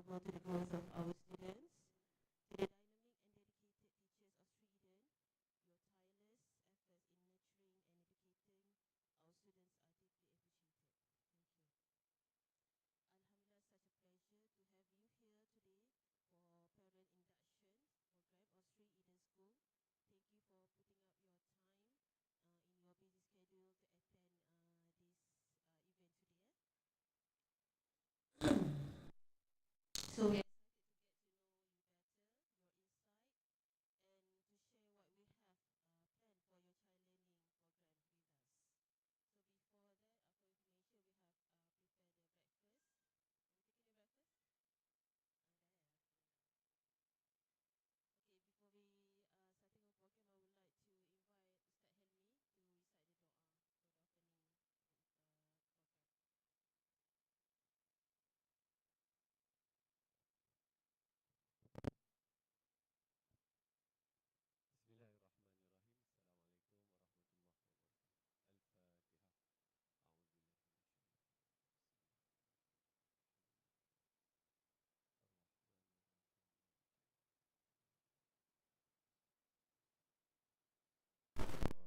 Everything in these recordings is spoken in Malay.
accountable to the growth of our students. To the dynamic and dedicated teachers of Sweden, your tireless efforts in nurturing and educating our students are deeply appreciated. Thank you. Alhamdulillah, such a pleasure to have you here today for parent induction program of Sri Eden School. Thank you for putting up your time in your busy schedule to attend this event today. So we are excited to get to know you better, your insight, and to share what we have planned for your child learning program with us. So before that, for information, we have prepared the breakfast. Are we taking the breakfast? Okay, before we starting our program, I would like to invite Ustaz Helmi to recite the doa for the opening program. Bismillahirrahmanirrahim. Assalamualaikum warahmatullahi wabarakatuh. Al-Fatihah. A'udzubillahi minasyaitonir rajim.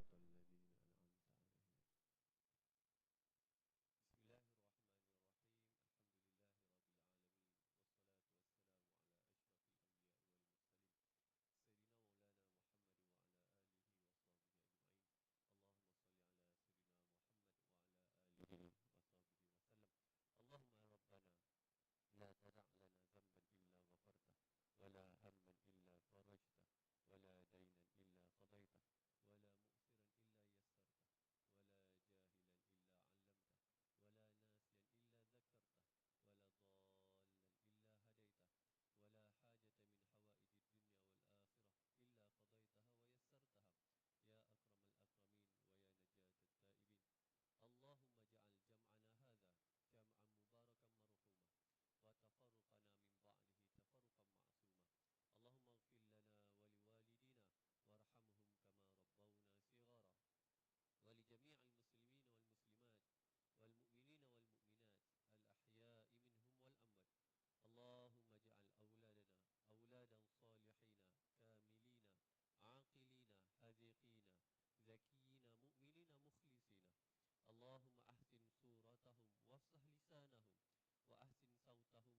Bismillahirrahmanirrahim. Ar-Rahmanir-Rahim. Maliki yaumiddin. Shiratal ladzina an'amta 'alaihim. Bismillahirrahmanirrahim. Alhamdulillahirabbil alamin. Wassalatu wassalamu ala asyrafil anbiya'i wal mursalin. Sayyidina Maulana Muhammad wa ala alihi wa sahbihi ajma'in. Allahumma salli ala Sayyidina Muhammad wa ala alihi wa sahbihi wa sallam. Allahumma ya Rabbana la tada' lana dhanban illa ghafartah wa la hamman illa farajtah wa la daynan illa qadaytah wa la mu'siran illa yassartah wa la jahilan illa 'allamtah wa la nasiyan illa dhakartah wa la dhallan illa hadaitah wa la hajata min hawaijid dunya wal akhirah illa qadaytaha wa yassartaha ya akramal akramin wa ya najatat taibin. Allahumma ja'al jam'ana hadha jam'an mubarakan marhumah wa tafarruqana min ba'dihi tafarruqan ma'sumah. Allahumma ighfir lana wa liwalidina warhamhum kama rabbawna shighara wa li jami'il muslimina wal muslimat wal mu'minina wal mu'minat al ahya'i minhum wal amwat. Allahumma ja'al awladana awladan salihina kamilina aqilina hadiqina zakiyina mu'minina mukhlisina. Allahumma ahsin suratahum wafsah lisanahum wa ahsin sawtahum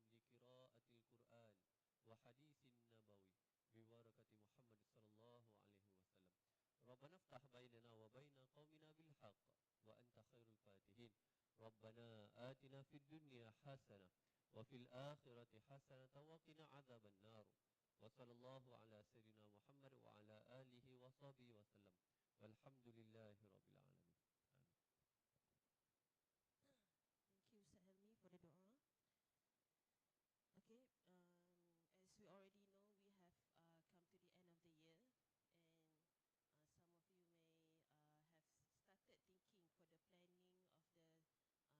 liqiraatil Qur'an wa hadithin nabawi bibarakati Muhammad sallallahu alaihi wasallam. Rabbana iftah bainana wa baina qaumina bil haqq wa anta khairul fatihin. Rabbana atina fid dunya hasanah wa fil akhirati hasanah wa qina adzaban nar. Wa sallallahu ala sayyidina Muhammad wa ala alihi wa sahbihi wasallam. Walhamdulillahi rabbil alamin. Amin. Thank you, Ustaz Helmi, for the dua. Okay, as we already know, we have come to the end of the year, and some of you may have started thinking for the planning of the your children's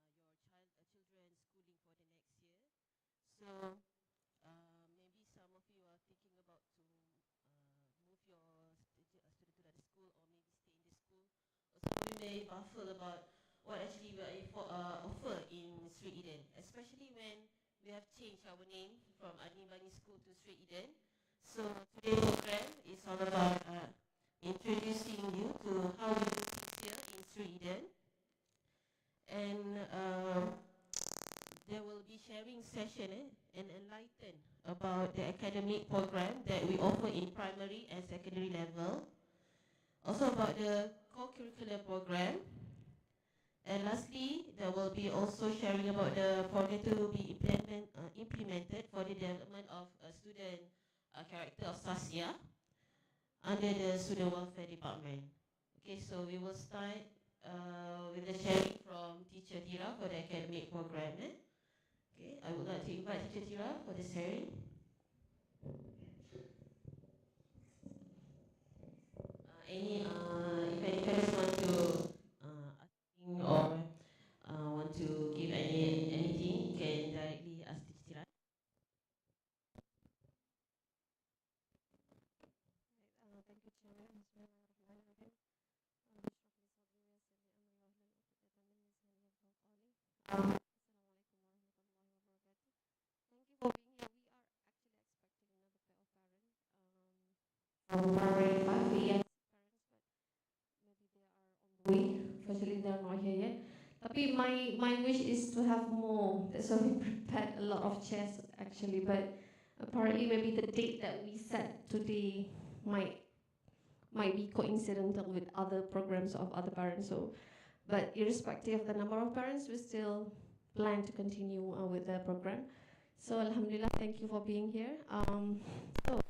schooling for the next year. So maybe some of you are thinking about to move your student to another school, or maybe stay in the school. Or some of you may baffle about what actually we offer in Sri Eden, especially when we have changed our name from Adnibani School to Sri Eden. So today's program is all about introducing you to how we do here in Sri Eden. And there will be sharing session and enlighten about the academic program that we offer in primary and secondary level. Also about the co-curricular program. And lastly, there will be also sharing about the program to be implemented for the development of a student character of SASIA under the Student Welfare Department. Okay, so we will start with the sharing from Teacher Tira for the academic program. Okay, I would like to invite Teacher Tira for the sharing. If any parents want to or want to give anything, you can directly ask Teacher Tira. Thank you, Chairman. Bismillahirrahmanirrahim. Assalamualaikum warahmatullahi wabarakatuh. Thank you for being here already 5 p.m. parents, but maybe they are on the way. Fortunately, they're not here yet. Tapi my wish is to have more. That's why we prepared a lot of chairs actually. But apparently, maybe the date that we set today might be coincidental with other programs of other parents. So, but irrespective of the number of parents, we still plan to continue with the program. So, Alhamdulillah, thank you for being here. So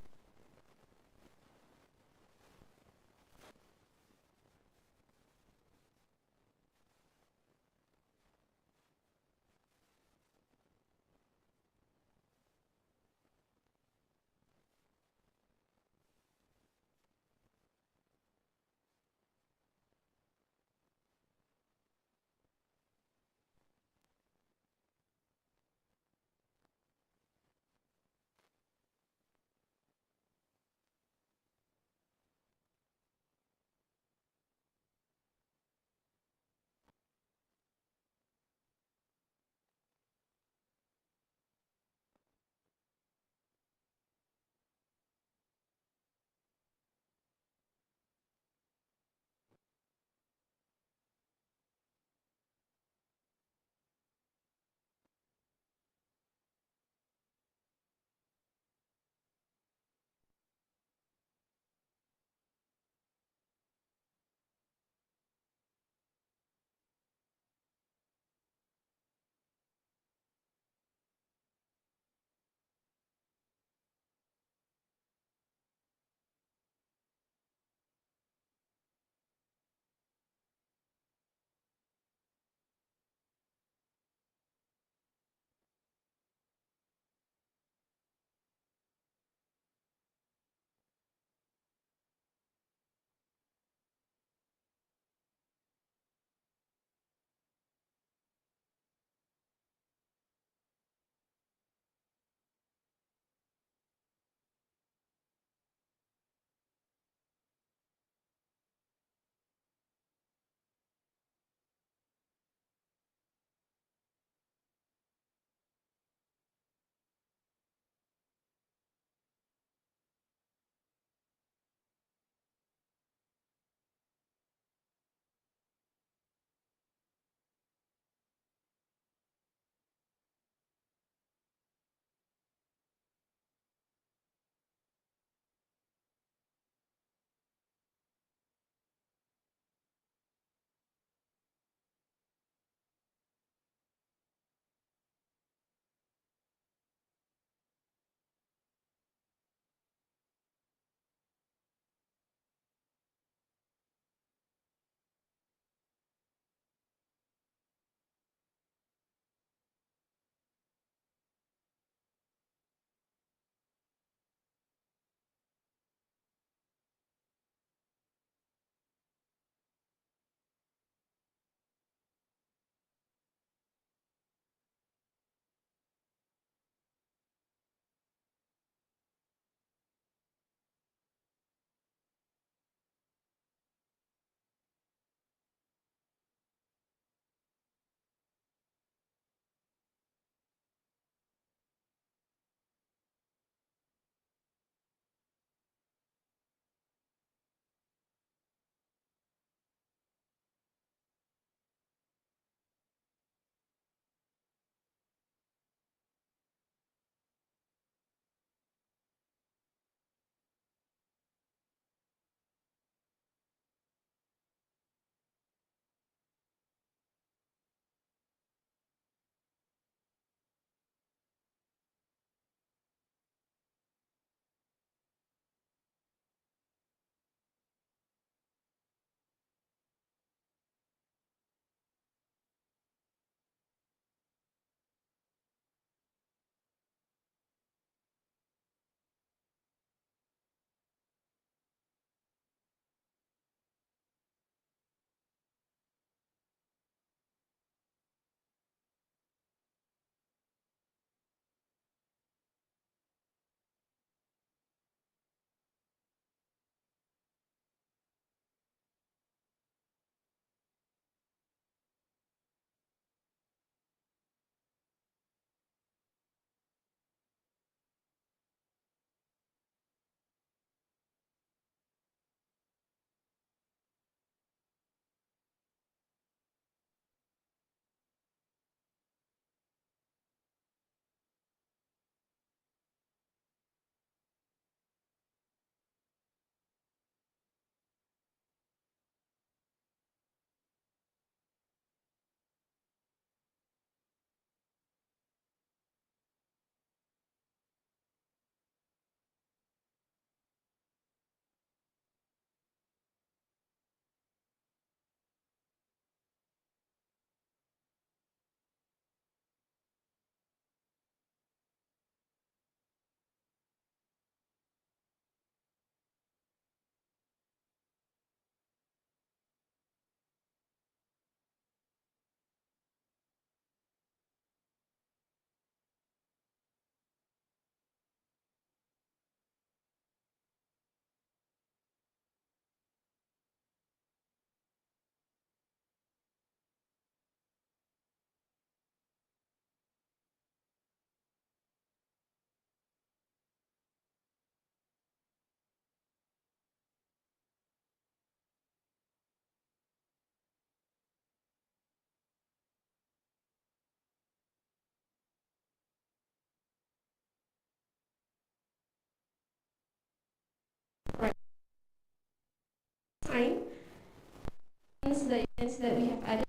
can see that we have added,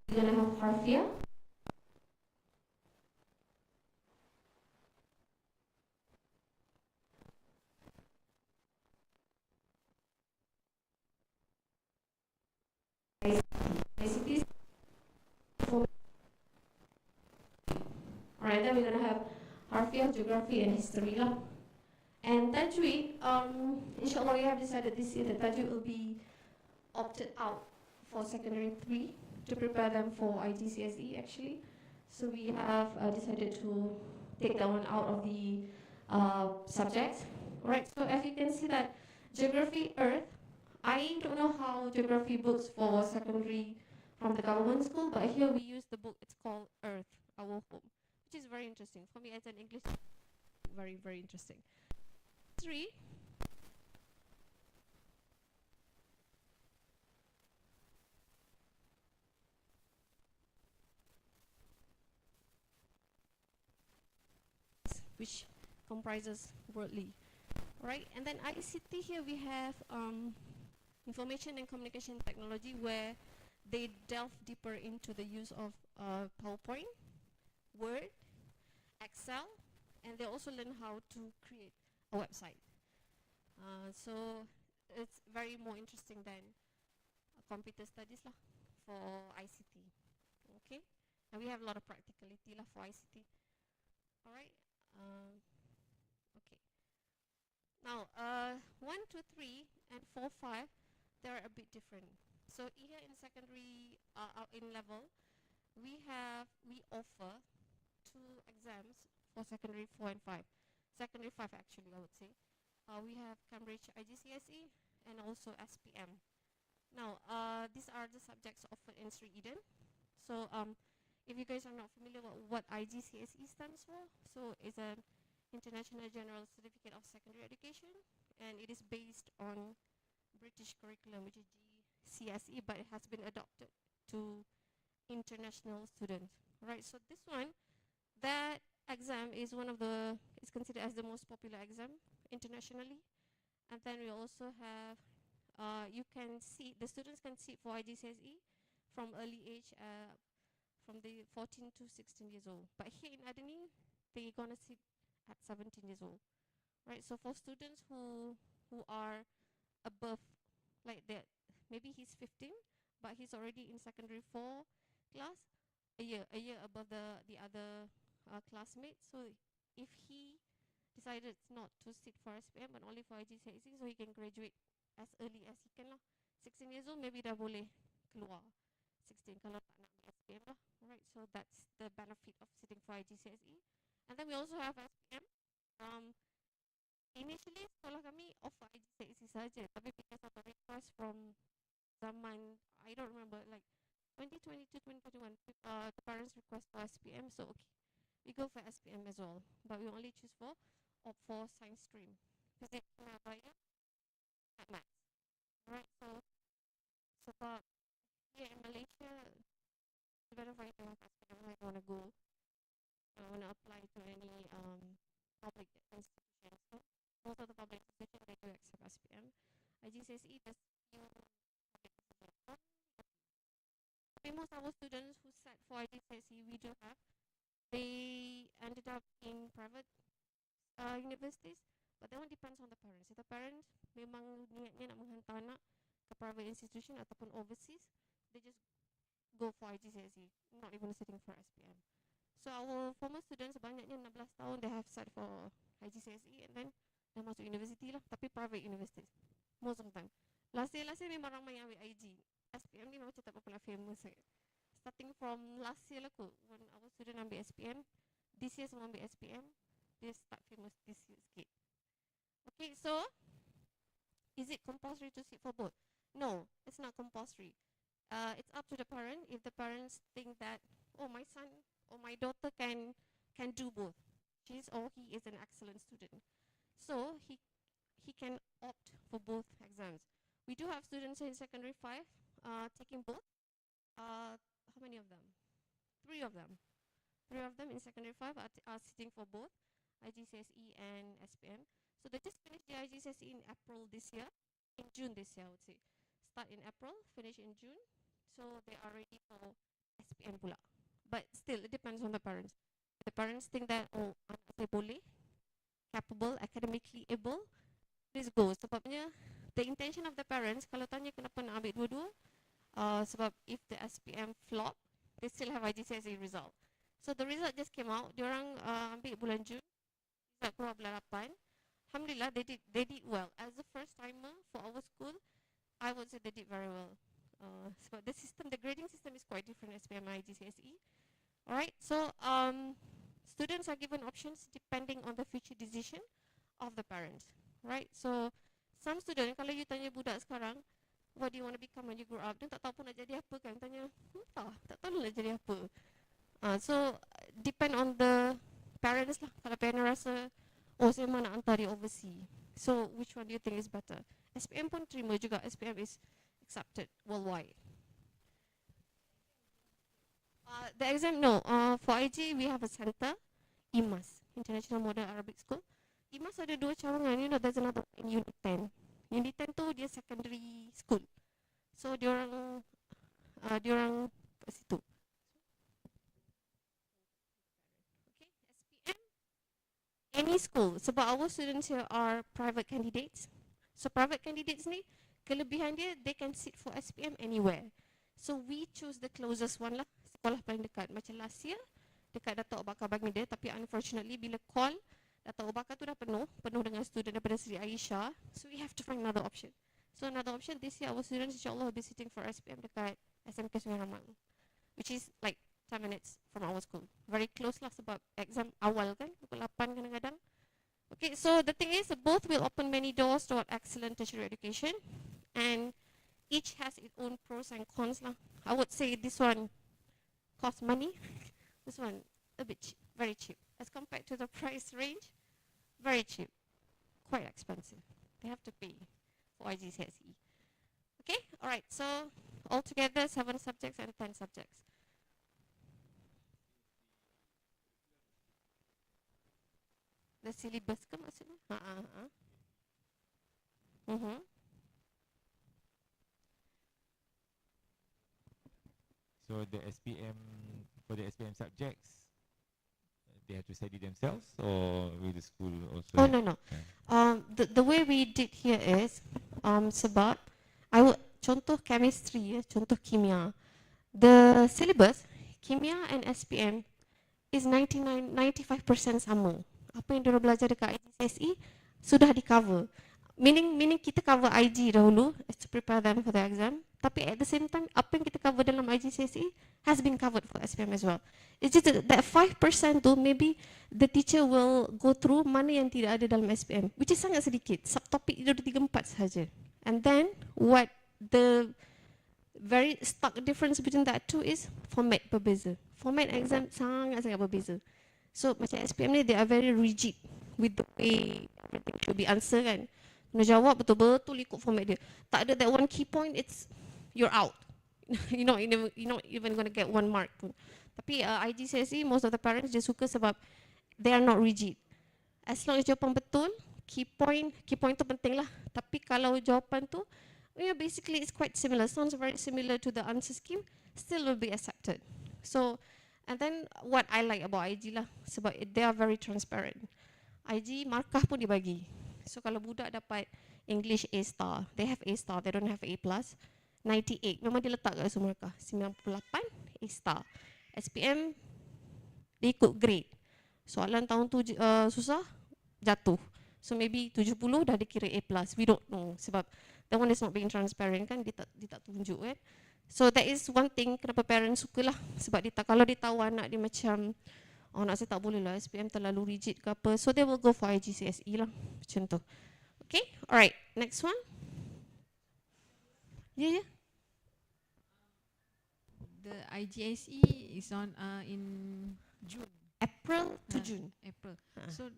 we're going to have harfiah. ICT. Alright, then we're going to have harfiah, geography, and history lah. And Tajweed, inshallah we have decided this year that Tajweed will be opted out for secondary 3 to prepare them for IGCSE actually. So we have decided to take that one out of the subject. Right, so as you can see that geography, earth, I don't know how geography books for secondary from the government school, but here we use the book, it's called Earth, Our Home, which is very interesting. For me as an English, very, very interesting. 3. Which comprises worldly, right? And then ICT here we have information and communication technology, where they delve deeper into the use of PowerPoint, Word, Excel, and they also learn how to create a website. So it's very more interesting than computer studies lah for ICT. Okay, and we have a lot of practicality lah for ICT. All right. Okay. Now, 1, 2, 3, and 4, 5, they're a bit different. So here in secondary, in level, we offer 2 exams for secondary 4 and 5. Secondary 5 actually, I would say. We have Cambridge IGCSE and also SPM. Now, these are the subjects offered in Sri Eden. So, if you guys are not familiar with what IGCSE stands for, so it's an International General Certificate of Secondary Education, and it is based on British curriculum, which is GCSE, but it has been adopted to international students. Right, so this one, that exam is is considered as the most popular exam internationally. And then we also have, the students can sit for IGCSE from early age, from the 14 to 16 years old. But here in Adani, they're gonna sit at 17 years old, right? So for students who are above, like that, maybe he's 15, but he's already in secondary 4 class, a year above the other classmates. So if he decided not to sit for SPM but only for IGCSE, so he can graduate as early as he can lah. 16 years old maybe dah boleh keluar. 16 kalau tak nak ambil SPM lah. Alright, so that's the benefit of sitting for IGCSE. And then we also have SPM. Initially sekolah kami offer IGCSE saja, tapi because of the request from zaman, I don't remember, like 2020 to 2021, the parents request for SPM, so okay, we go for SPM as well, but we only choose for science stream, physics, biology, and maths. Right, so sebab here in Malaysia, depending on your SPM, how you want to go, you want to apply to any public institution. So most of the public institutions, they do accept SPM. IGCSE, there's few public institutions. Most of our students who sat for IGCSE, we do have, they ended up in private universities, but that one depends on the parents. If the parents memang niatnya nak menghantar anak ke private institution ataupun overseas, they just go for IGCSE, not even sitting for SPM. So our former students, banyaknya 16 tahun, they have sat for IGCSE and then dah masuk university lah, tapi private universities most of the time. Last year memang ramai yang ambil IG. SPM ni macam tak pernah famous. Starting from last year lah kot, when our student ambil SPM, this year semua ambil SPM, dia start famous this year sikit. Okay, so is it compulsory to sit for both? No, it's not compulsory. It's up to the parent. If the parents think that, oh, my son or my daughter can do both, she's or he is an excellent student, so he can opt for both exams. We do have students in secondary 5 taking both. How many of them? 3 of them. 3 of them in secondary 5 are sitting for both IGCSE and SPM. So they just finished the IGCSE in April this year, in June this year, I would say. start in April, finish in June. So they are ready for SPM pula. But still, it depends on the parents. The parents think that, oh, anak saya boleh, capable, academically able, please go. Sebabnya, the intention of the parents, kalau tanya kenapa nak ambil dua-dua, sebab if the SPM flop, they still have IGCSE result. So the result just came out. Diorang ambil bulan Jun, result keluar bulan 8. Alhamdulillah, they did well. As a first timer for our school, I would say they did very well. Sebab the system, the grading system is quite different SPM and IGCSE. Alright, so students are given options depending on the future decision of the parents. Right, so some student, kalau you tanya budak sekarang, what do you want to become when you grow up? Dia tak tahu pun nak jadi apa kan. Tanya, tak tahu nak jadi apa. So depend on the parents lah. Kalau parents rasa, oh saya memang nak hantar dia overseas. So which one do you think is better? SPM pun terima juga. SPM is accepted worldwide. The exam, no. For IG, we have a center, IMAS, International Model Arabic School. IMAS ada dua cawangan. You know, there's another in Unit 10. Unit 10 tu dia secondary school. So diorang kat situ. Okay, SPM, any school. Sebab our students here are private candidates. So private candidates ni, kelebihan dia, they can sit for SPM anywhere. So we choose the closest one lah. Sekolah paling dekat. Macam last year, dekat Dato' Bakar Bangida. Tapi unfortunately, bila call, Dato' Bakar tu dah penuh dengan student daripada Sri Aisyah. So we have to find another option. So another option, this year our students insyaAllah will be sitting for SPM dekat SMK Sungai Ramang, which is like 10 minutes from our school. Very close lah sebab exam awal kan, pukul 8 kadang-kadang. Okay, so the thing is, both will open many doors toward excellent tertiary education, and each has its own pros and cons lah. I would say this one costs money, this one a bit cheap, very cheap. As compared to the price range, very cheap, quite expensive. They have to pay for IGCSE. Okay, alright, so altogether 7 subjects and 10 subjects. The syllabus ke maksudnya? So the SPM, for the SPM subjects, they have to study themselves or with the school also? Oh no. The way we did here is sebab contoh chemistry, contoh kimia. The syllabus kimia and SPM is 95% sama. Apa yang diorang belajar dekat IGCSE sudah di cover. Meaning kita cover IG dahulu to prepare them for the exam. Tapi at the same time, apa yang kita cover dalam IGCSE has been covered for SPM as well. It's just that 5% tu maybe the teacher will go through mana yang tidak ada dalam SPM, which is sangat sedikit. Subtopik itu 3-4 sahaja. And then what the very stark difference between that two is format berbeza. Format exam sangat-sangat berbeza. So macam SPM ni, they are very rigid with the way everything should be answered kan. Kena jawab betul-betul ikut format dia. Tak ada that one key point, it's you're out. you're not even going to get 1 mark pun. Tapi IGCSE, most of the parents dia suka sebab they are not rigid. As long as jawapan betul, key point tu penting lah. Tapi kalau jawapan tu, basically it's quite similar, sounds very similar to the answer scheme, still will be accepted. So, and then what I like about IG lah, sebab they are very transparent. IG markah pun dibagi. So kalau budak dapat English A star, they have A star, they don't have A plus. 98, memang dia letak kat semua markah. 98 A star. SPM dia ikut grade. Soalan tahun tu susah, jatuh. So maybe 70 dah dikira A plus. We don't know sebab that one is not being transparent kan, dia tak tunjuk kan. So that is one thing kenapa parents sukalah, sebab kalau dia tahu anak dia macam anak saya tak boleh lah SPM terlalu rigid ke apa, so they will go for IGCSE lah macam tu. Okay, alright, next one. Yeah. The IGCSE is on in June. April to June. April. So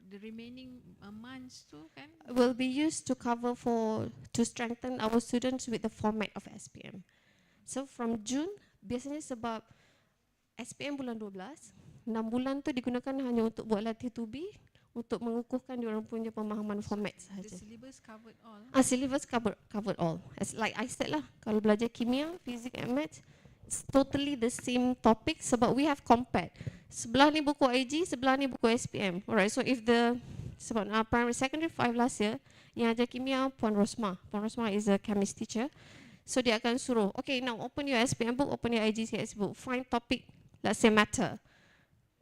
the remaining months too kan will be used to cover to strengthen our students with the format of SPM. So from June, biasanya sebab SPM bulan 12, 6 bulan tu digunakan hanya untuk buat latih 2B, untuk mengukuhkan diorang punya pemahaman format The sahaja. syllabus covered all. Syllabus covered all. As like I said lah, kalau belajar kimia, fizik and maths, it's totally the same topic sebab we have compared. Sebelah ni buku IG, sebelah ni buku SPM. Alright, so if the sebab primary secondary 5 last year yang ajar kimia Puan Rosma. Puan Rosma is a chemist teacher. So dia akan suruh, okay, now open your SPM book, open your IGCSE book, find topic, let's say matter.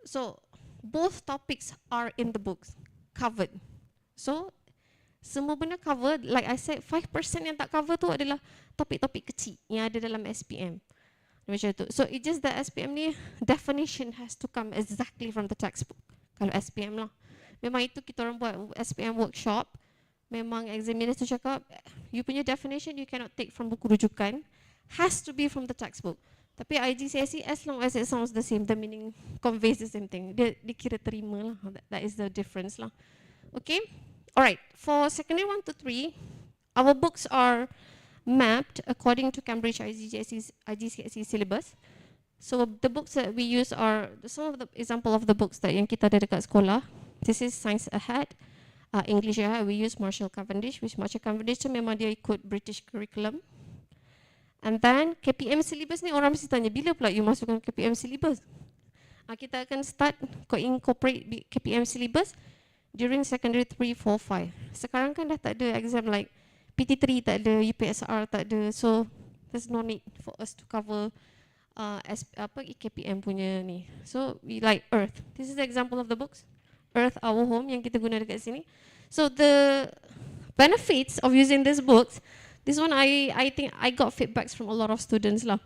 So both topics are in the books, covered. So semua benda covered, like I said, 5% yang tak cover tu adalah topik-topik kecil yang ada dalam SPM. Macam tu. So it just that SPM ni definition has to come exactly from the textbook. Kalau SPM lah. Memang itu kita orang buat SPM workshop. Memang examiner tu cakap, you punya definition you cannot take from buku rujukan, has to be from the textbook. Tapi IGCSE, as long as it sounds the same, the meaning conveys the same thing. Dia dikira terima lah. That is the difference lah. Okay? Alright, for secondary 1 to 3, our books are mapped according to Cambridge IGCSE syllabus. So the books that we use are some of the example of the books that yang kita ada dekat sekolah. This is Science Ahead. English Ahead, we use Marshall Cavendish, which Marshall Cavendish tu memang dia ikut British curriculum. And then KPM syllabus ni orang mesti tanya, bila pula you masukkan KPM syllabus? Kita akan start incorporate KPM syllabus during secondary 3, 4, 5. Sekarang kan dah tak ada exam like PT3 tak ada, UPSR tak ada. So there's no need for us to cover KPM punya ni. So we like Earth. This is the example of the books. Earth, Our Home yang kita guna dekat sini. So the benefits of using these books, this one I think I got feedbacks from a lot of students lah.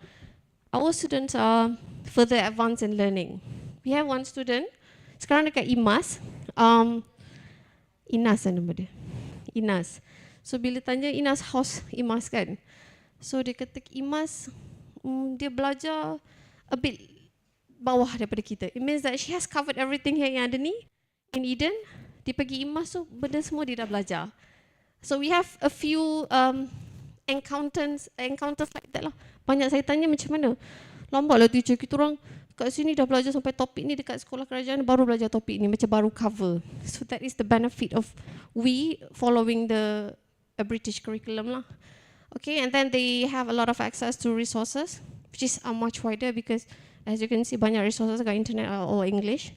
Our students are further advanced in learning. We have one student, sekarang dekat IMAS, Inas nama dia. Inas. So bila tanya Inas, how's IMAS kan? So dia kata IMAS, dia belajar a bit bawah daripada kita. It means that she has covered everything here yang ada ni. In Eden, dia pergi IMAS tu, benda semua dia dah belajar. So we have a few encounters like that lah. Banyak saya tanya macam mana? Lambatlah teacher, kita orang kat sini dah belajar sampai topik ni dekat sekolah kerajaan, baru belajar topik ni, macam baru cover. So that is the benefit of we following the British curriculum lah. Okay, and then they have a lot of access to resources, which is much wider because as you can see, banyak resources kat internet are all English.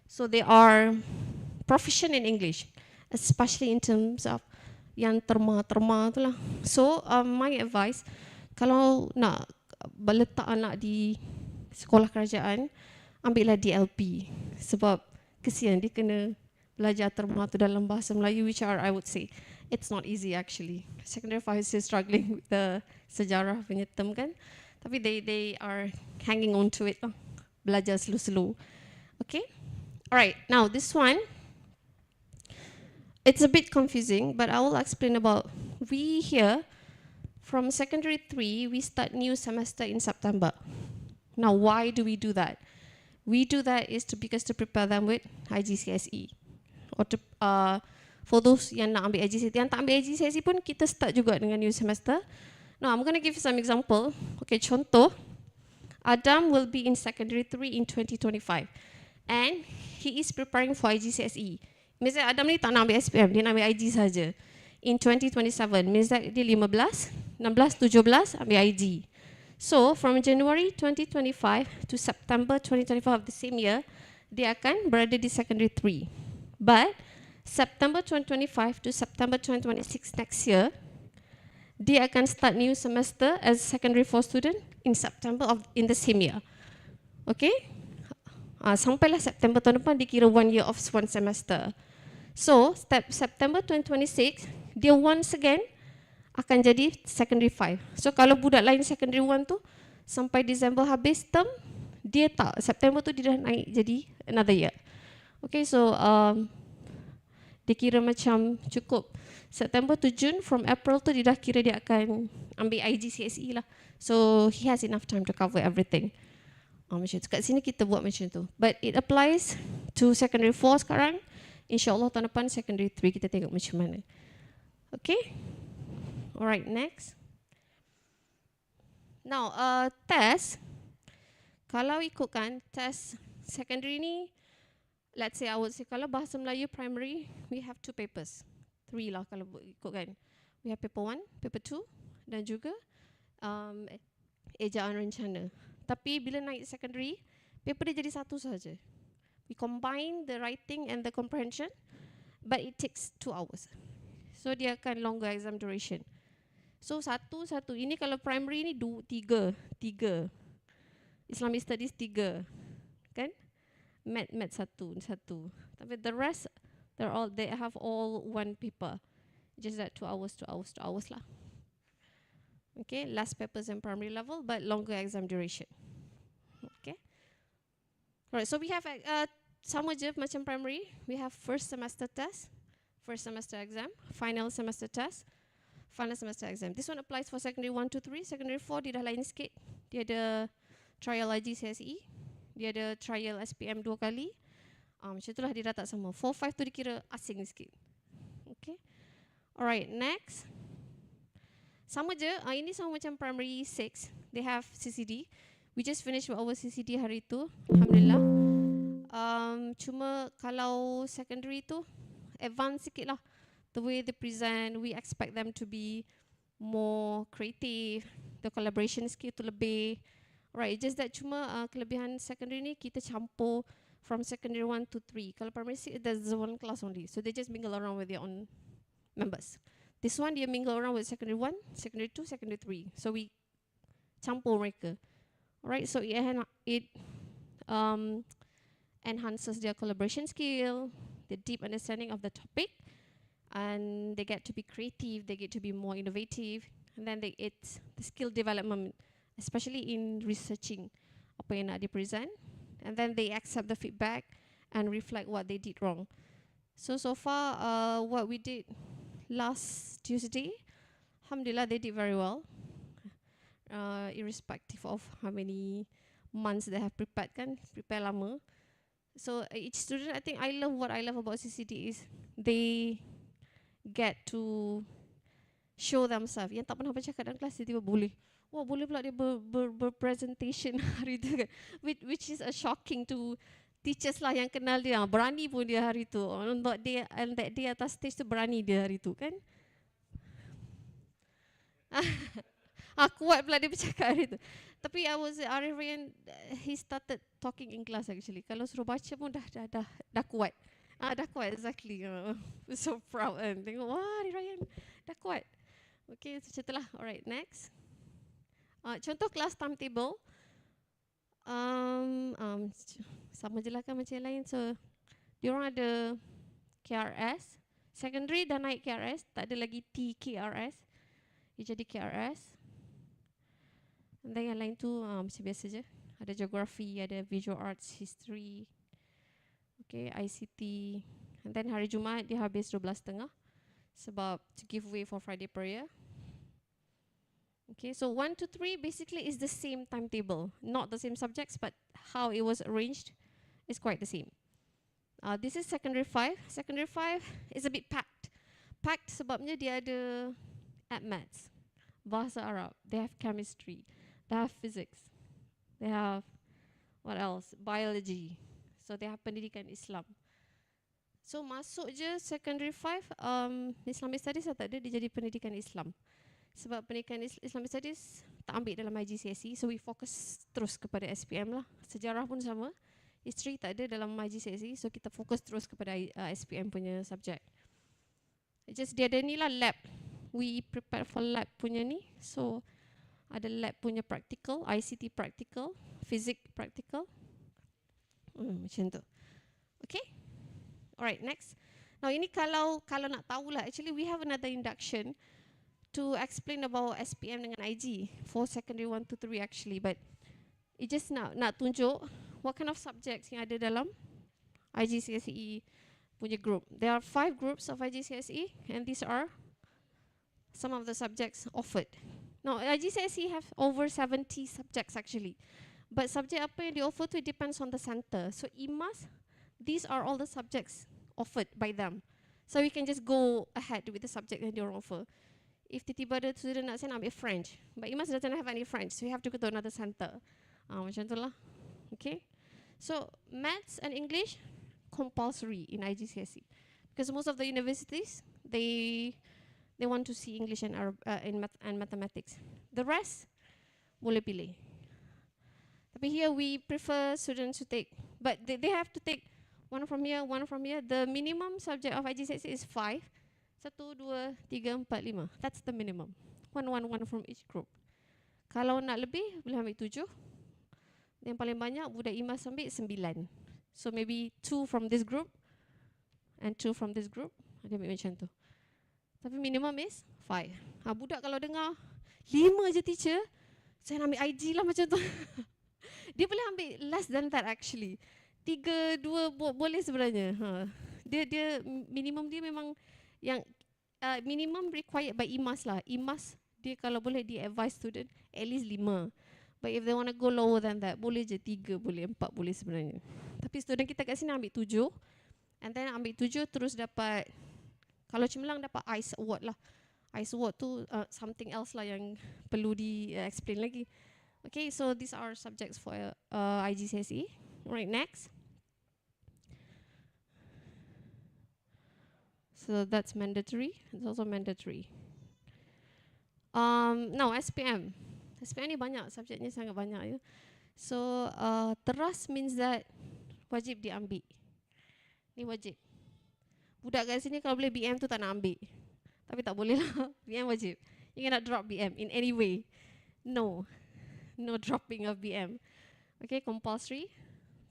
So they are proficient in English, especially in terms of yang terma tu lah. So my advice, kalau nak letak anak di sekolah kerajaan, ambillah DLP. Sebab kesian dia kena belajar terma tu dalam bahasa Melayu, which are, I would say, it's not easy actually. Secondary 5 is still struggling with the sejarah punya term kan. Tapi they are hanging on to it lah. Belajar slow-slow. Okay? Alright, now this one, it's a bit confusing, but I will explain about, we here, from secondary 3, we start new semester in September. Now, why do we do that? We do that because to prepare them with IGCSE. Or to, for those yang nak ambil IGCSE, yang tak ambil IGCSE pun kita start juga dengan new semester. Now, I'm going to give you some example. Okay, contoh, Adam will be in secondary 3 in 2025. And he is preparing for IGCSE. Means that Adam ni tak nak ambil SPM, dia nak ambil IG saja. In 2027, means that dia 15, 16, 17 ambil IG. So, from January 2025 to September 2025 of the same year, dia akan berada di secondary 3. But, September 2025 to September 2026 next year, dia akan start new semester as secondary 4 student in September in the same year. Okay? Sampailah September tahun depan dikira 1 year of 1 semester. So, September 2026, dia once again akan jadi secondary 5. So, kalau budak lain secondary 1 tu, sampai December habis term, dia tak. September tu dia dah naik jadi another year. Okay, so dia kira macam cukup. September to June, from April tu dia dah kira dia akan ambil IGCSE lah. So, he has enough time to cover everything. Macam tu. Kat sini kita buat macam tu. But it applies to secondary 4 sekarang. InsyaAllah tahun depan secondary 3 kita tengok macam mana. Okay? Alright, next. Now, test. Kalau ikutkan test secondary ni, let's say I would say kalau bahasa Melayu primary, we have 2 papers. 3 lah kalau ikutkan. We have paper 1, paper 2 dan juga ejaan rencana. Tapi bila naik secondary, paper dia jadi satu saja. We combine the writing and the comprehension, but it takes 2 hours. So dia akan longer exam duration. So satu. Ini kalau primary ni 3. Islamic studies 3. Kan? Math satu. Tapi the rest they have all one paper. Just that 2 hours lah. Okay, less papers in primary level but longer exam duration. Okay. Alright, so we have sama je macam primary. We have first semester test, first semester exam, final semester test, final semester exam. This one applies for secondary 1 to 3, secondary 4 dia dah lain sikit. Dia ada trial IGCSE, dia ada trial SPM 2 kali. Macam itulah dia dah tak sama. 4, 5 tu dikira asing sikit. Okay. Alright, next. Sama je, ini sama macam primary 6. They have CCD. We just finished our CCD hari tu. Alhamdulillah. Cuma kalau secondary tu advance sikit lah. The way they present, we expect them to be more creative. The collaboration skill tu lebih. Right, just that cuma kelebihan secondary ni kita campur from secondary 1 to 3. Kalau primary 6, there's one class only. So they just mingle around with their own members. This one dia mingle around with secondary 1, secondary 2, secondary 3. So we campur mereka. Alright, so it enhances their collaboration skill, the deep understanding of the topic, and they get to be creative, they get to be more innovative, and then it's the skill development, especially in researching apa yang nak di-present, and then they accept the feedback and reflect what they did wrong. So far, what we did last Tuesday, alhamdulillah they did very well. Irrespective of how many months they have prepared kan, prepare lama. So each student, I think what I love about CCD is they get to show themselves. Yang tak pernah bercakap dalam kelas tiba-tiba boleh. Wah, boleh pula dia berpresentation hari tu kan. Which is a shocking to teachers lah yang kenal dia. Berani pun dia hari tu. Untuk dia, and that day atas stage tu berani dia hari tu kan. Kuat pula dia bercakap hari tu. Tapi Arif Ryan, he started talking in class actually. Kalau suruh baca pun dah kuat. Dah kuat, exactly. So proud kan. Tengok, wah Arif Ryan dah kuat. Okay, so macam itulah. Alright, next. Contoh kelas timetable. Sama je lah kan macam yang lain. So, diorang ada KRS. Secondary dah naik KRS. Tak ada lagi TKRS. Dia jadi KRS. Dan yang lain tu macam biasa je. Ada geography, ada visual arts, history, okay, ICT. And then hari Jumaat dia habis 12.30 sebab to give way for Friday prayer. Okay, so 1 to 3 basically is the same timetable. Not the same subjects, but how it was arranged is quite the same. This is secondary 5. Secondary 5 is a bit packed. Packed sebabnya dia ada maths, bahasa Arab, they have chemistry, they have physics, they have what else? Biology. So they have pendidikan Islam. So masuk je secondary 5 Islamic studies tak ada, dia jadi pendidikan Islam. Sebab pendidikan Islamic studies tak ambil dalam IGCSE, so we fokus terus kepada SPM lah. Sejarah pun sama. History tak ada dalam IGCSE, so kita fokus terus kepada SPM punya subjek. Just dia ada ni lah lab. We prepare for lab punya ni. So ada lab punya practical, ICT practical, physics practical. Macam tu. Okay? Alright, next. Now ini kalau nak tahulah, actually we have another induction to explain about SPM dengan IG for secondary 1 to 3 actually, but it just nak tunjuk what kind of subjects yang ada dalam IGCSE punya group. There are 5 groups of IGCSE and these are some of the subjects offered. Now IGCSE have over 70 subjects actually, but subject apa yang di offer tu it depends on the center. So IMAS, these are all the subjects offered by them. So we can just go ahead with the subject yang they offer. If tiba-tiba ada student nak saya nak ambil French, but IMAS doesn't have any French, so you have to go to another center. Macam tu lah. Okay. So maths and English compulsory in IGCSE because most of the universities they want to see English and and mathematics. The rest boleh pilih. Tapi here we prefer students to take, but they have to take one from here, one from here. The minimum subject of IGCSE is 5. 1, 2, 3, 4, 5. That's the minimum. One from each group. Kalau nak lebih, boleh ambil 7. Yang paling banyak budak IMAS ambil 9. So maybe 2 from this group and 2 from this group. Dia ambil macam tu. Tapi minimum is 5. Budak kalau dengar 5 je teacher, saya nak ambil IG lah macam tu. Dia boleh ambil less than that actually. 3, 2 boleh sebenarnya. Dia minimum dia memang yang minimum required by IMAS lah. IMAS dia kalau boleh dia advise student at least 5. But if they want to go lower than that, boleh je 3, boleh 4, boleh sebenarnya. Tapi student kita kat sini ambil 7. And then ambil 7 terus dapat, kalau cemerlang dapat ICE award lah. ICE award tu something else lah yang perlu di explain lagi. Okay, so these are subjects for IGCSE. Right, next. So that's mandatory. It's also mandatory. Now SPM. SPM ni banyak, subjeknya sangat banyak ya. So teras means that wajib diambil. Ni wajib. Budak kat sini kalau boleh BM tu tak nak ambil. Tapi tak boleh lah. BM wajib. You cannot drop BM in any way. No. No dropping of BM. Okay, compulsory.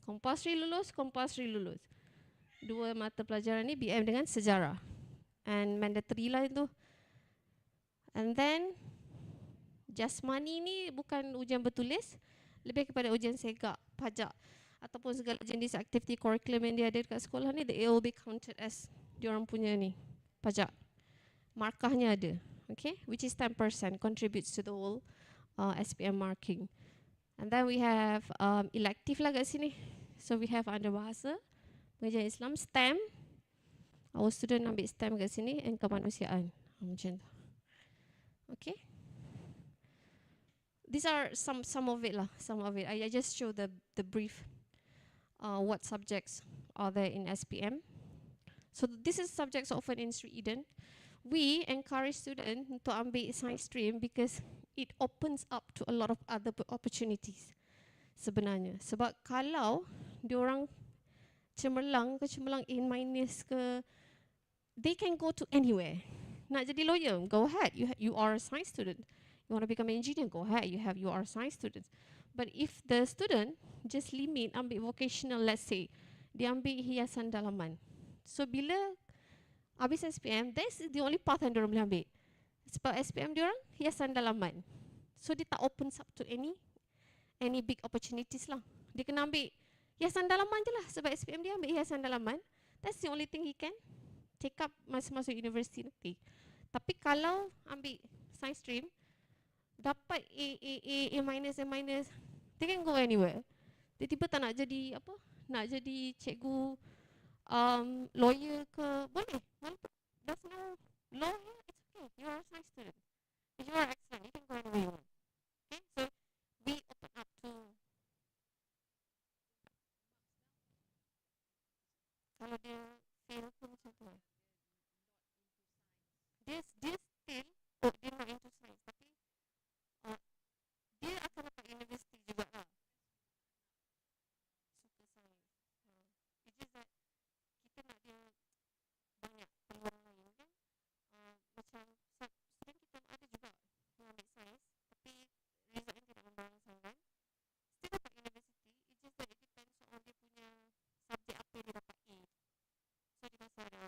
Compulsory lulus, compulsory lulus. 2 mata pelajaran ni BM dengan sejarah. And mandatory lah itu. And then jasmani ni bukan ujian bertulis, lebih kepada ujian segak, pajak ataupun segala jenis aktiviti curriculum yang dia ada dekat sekolah ni, they will be counted as diorang punya ni, pajak. Markahnya ada, okay, which is 10% contributes to the whole SPM marking. And then we have elective lah kat sini. So we have under bahasa, pengajian Islam, STEM. Our student ambil STEM kat sini and kemanusiaan. Macam tu. Okay. These are some of it lah, some of it. I just show the brief what subjects are there in SPM. So this is subjects offered in Sri Eden. We encourage students to ambil science stream because it opens up to a lot of other opportunities sebenarnya. Sebab kalau diorang cemerlang A minus ke, they can go to anywhere. Nak jadi lawyer, go ahead. You are a science student. You want to become an engineer, go ahead. You are a science student. But if the student just limit ambil vocational, let's say, dia ambil hiasan dalaman. So bila habis SPM, that's the only path yang diorang boleh ambil. Sebab SPM diorang hiasan dalaman. So dia tak opens up to any big opportunities lah. Dia kena ambil hiasan dalaman je lah. Sebab SPM dia ambil hiasan dalaman. That's the only thing he can take up masa masuk universiti nanti. Tapi kalau ambil science stream, dapat A minus, they can go anywhere. Tiba-tiba tak nak jadi apa? Nak jadi cikgu lawyer ke, boleh. There's no law here, it's okay. You are a science student. If you are excellent, you can go anywhere you want. Okay, so we open up to, kalau dia fail pun macam tu. Dia still, dia not into science, tapi dia akan dapat universiti juga lah. Suka science. It's just that kita nak dia banyak peluang lain kan. Macam student kita ada juga yang ambil science, tapi result yang tidak membarang sangat. Still dapat universiti. It's just that it depends on dia punya subjek apa yang dia dapat A. So dia rasa ada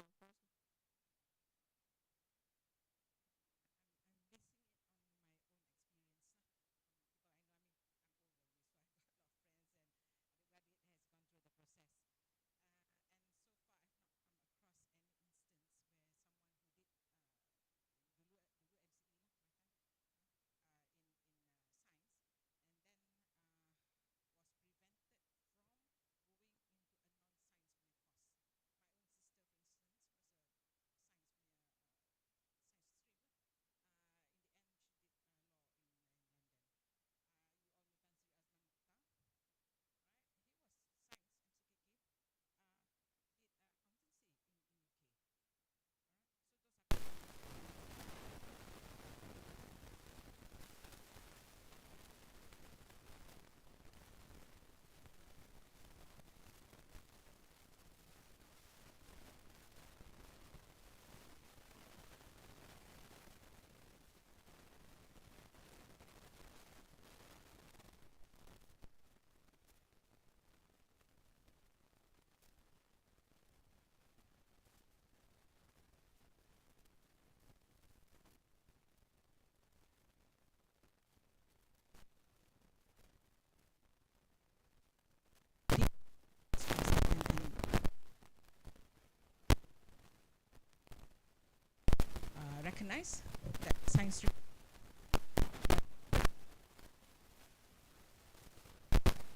recognize that science stream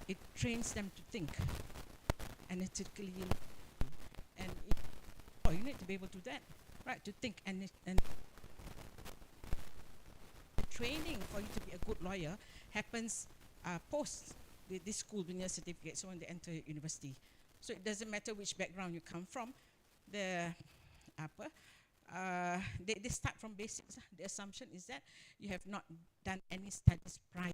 it trains them to think analytically, and you need to be able to do that, right? To think and the training for you to be a good lawyer happens post this school punya certificate, so when they enter university. So it doesn't matter which background you come from. They start from basics. The assumption is that you have not done any studies prior.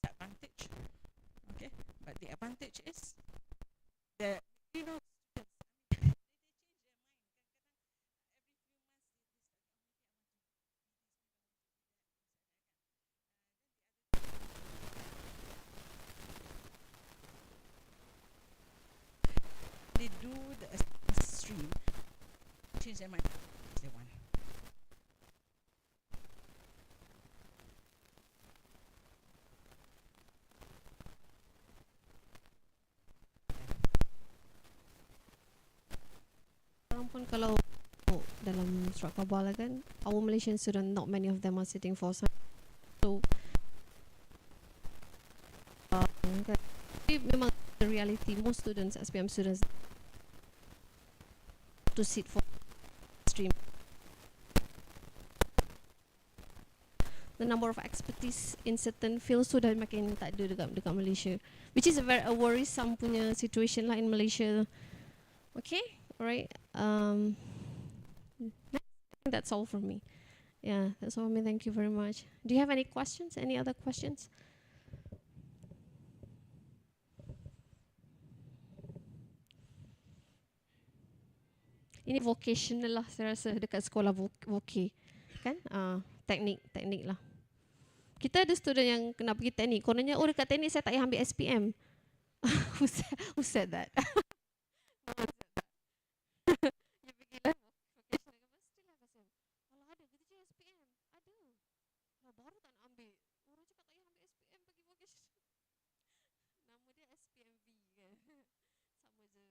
Disadvantage, okay, but the advantage is the they do the stream, change their mind as they want. Sekarang pun kalau dalam surat khabar lah kan, our Malaysian student, not many of them are sitting for science. So kan, tapi memang the reality, most students, SPM students, to sit for stream. The number of expertise in certain fields tu dah makin tak ada dekat Malaysia, which is a very worrisome punya situation lah in Malaysia. Okay, alright. I think that's all from me. Yeah, that's all from me. Thank you very much. Do you have any questions? Any other questions? Ini vocational lah, saya rasa dekat sekolah voke, kan? Teknik lah. Kita ada student yang kena pergi teknik. Kononnya, oh dekat teknik saya tak payah ambil SPM. Who said that? You pergi lah vocational, still have SPM. Kalau ada, kita je SPM. Ada. Lah baru tak nak ambil. Orang cakap tak payah ambil SPM, pergi vocational. Nama dia SPMV kan. Sama je.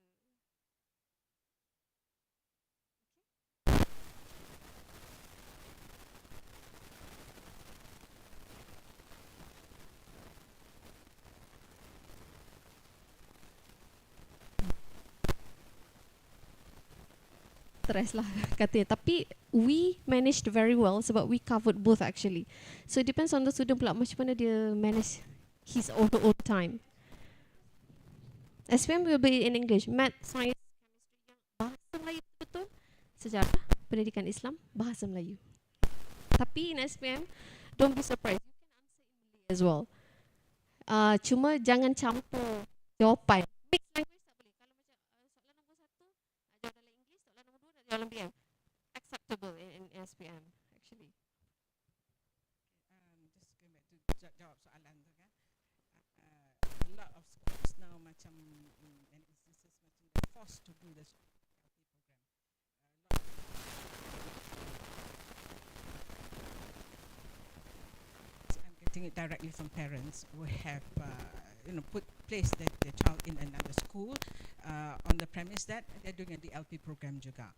Stress lah katanya, tapi we managed very well sebab we covered both actually. So it depends on the student pula macam mana dia manage his own time. SPM will be in English, Math, Science, Chemistry yang bahasa Melayu betul, sejarah, pendidikan Islam, bahasa Melayu. Tapi in SPM, don't be surprised, you can answer in Malay as well. Cuma jangan campur jawapan. Mixed language tak boleh. Kalau macam soalan nombor 1 jawab dalam English, soalan nombor 2 jawab dalam PM. Acceptable in SPM actually. Just going back to jawab soalan tu kan. A lot of schools now macam in many instances macam they're forced to do the LP program. I'm getting it directly from parents who have place their child in another school on the premise that they're doing a DLP program juga.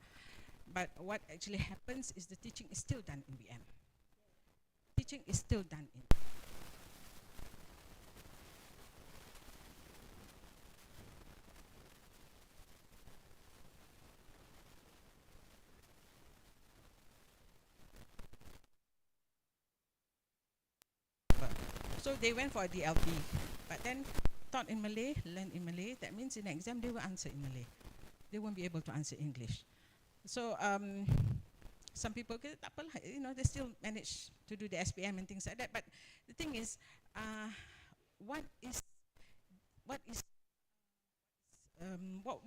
But what actually happens is the teaching is still done in VM. Teaching is still done in So they went for a DLP, but then taught in Malay, learned in Malay. That means in the exam they will answer in Malay. They won't be able to answer English. So some people, they still manage to do the SPM and things like that. But the thing is, what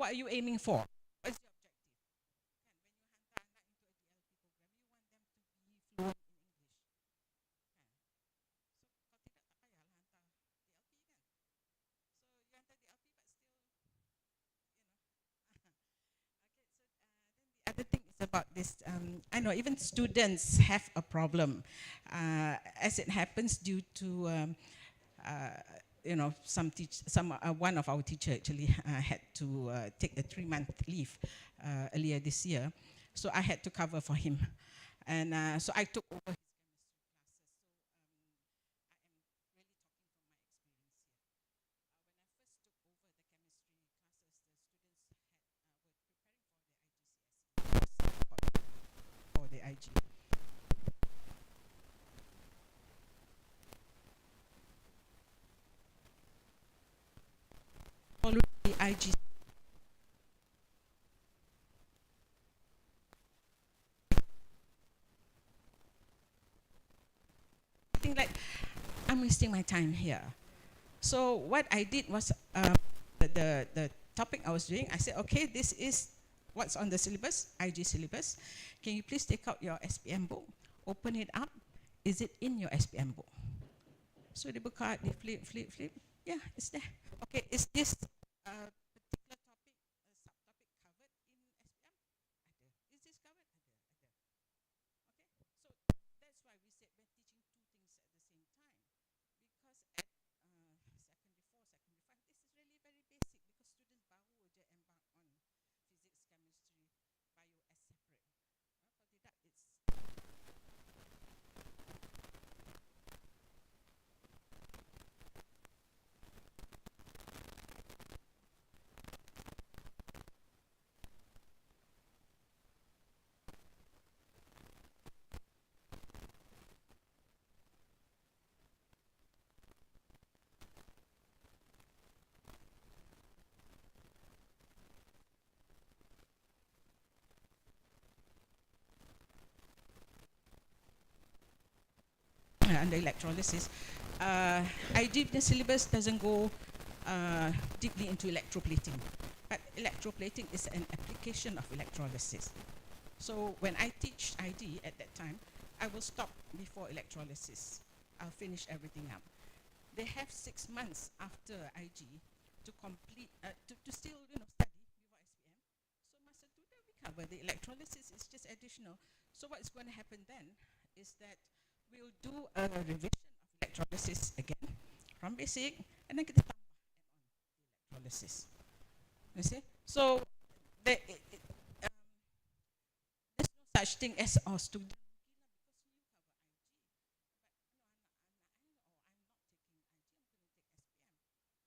are you aiming for? What's your objective? When you hantar anak into a DLP program, you want them to be fluent in English. Other thing is about this, I know even students have a problem. As it happens due to one of our teacher actually had to take a 3-month leave earlier this year, so I had to cover for him, and so I took over his chemistry classes. So I am really talking from my experience here. When I first took over the chemistry classes, the students had were preparing for the IG. Following the IG. I think like I'm wasting my time here. So what I did was the topic I was doing. I said, okay, this is what's on the syllabus, IG syllabus. Can you please take out your SPM book, open it up? Is it in your SPM book? So they book out, they flip, flip, flip. Yeah, it's there. Okay, is this particular topic, subtopic covered in SPM? Ada. Is this covered? Ada. Okay, so that's why we said we're teaching two things at the same time. Because at secondary 4, secondary 5, this is really very basic because students baru je embark on physics, chemistry, bio as separate. Kalau tidak, it's under electrolysis. IG punya syllabus doesn't go deeply into electroplating, but electroplating is an application of electrolysis. So when I teach ID at that time, I will stop before electrolysis. I'll finish everything up. They have 6 months after IG to complete, to still study before SPM. So masa tu dah we cover the electrolysis is just additional. So what's going to happen then is that we'll do a revision of electrolysis again from basic, and then kita tambah add on the electrolysis. You see? So there, there's no such thing as our student.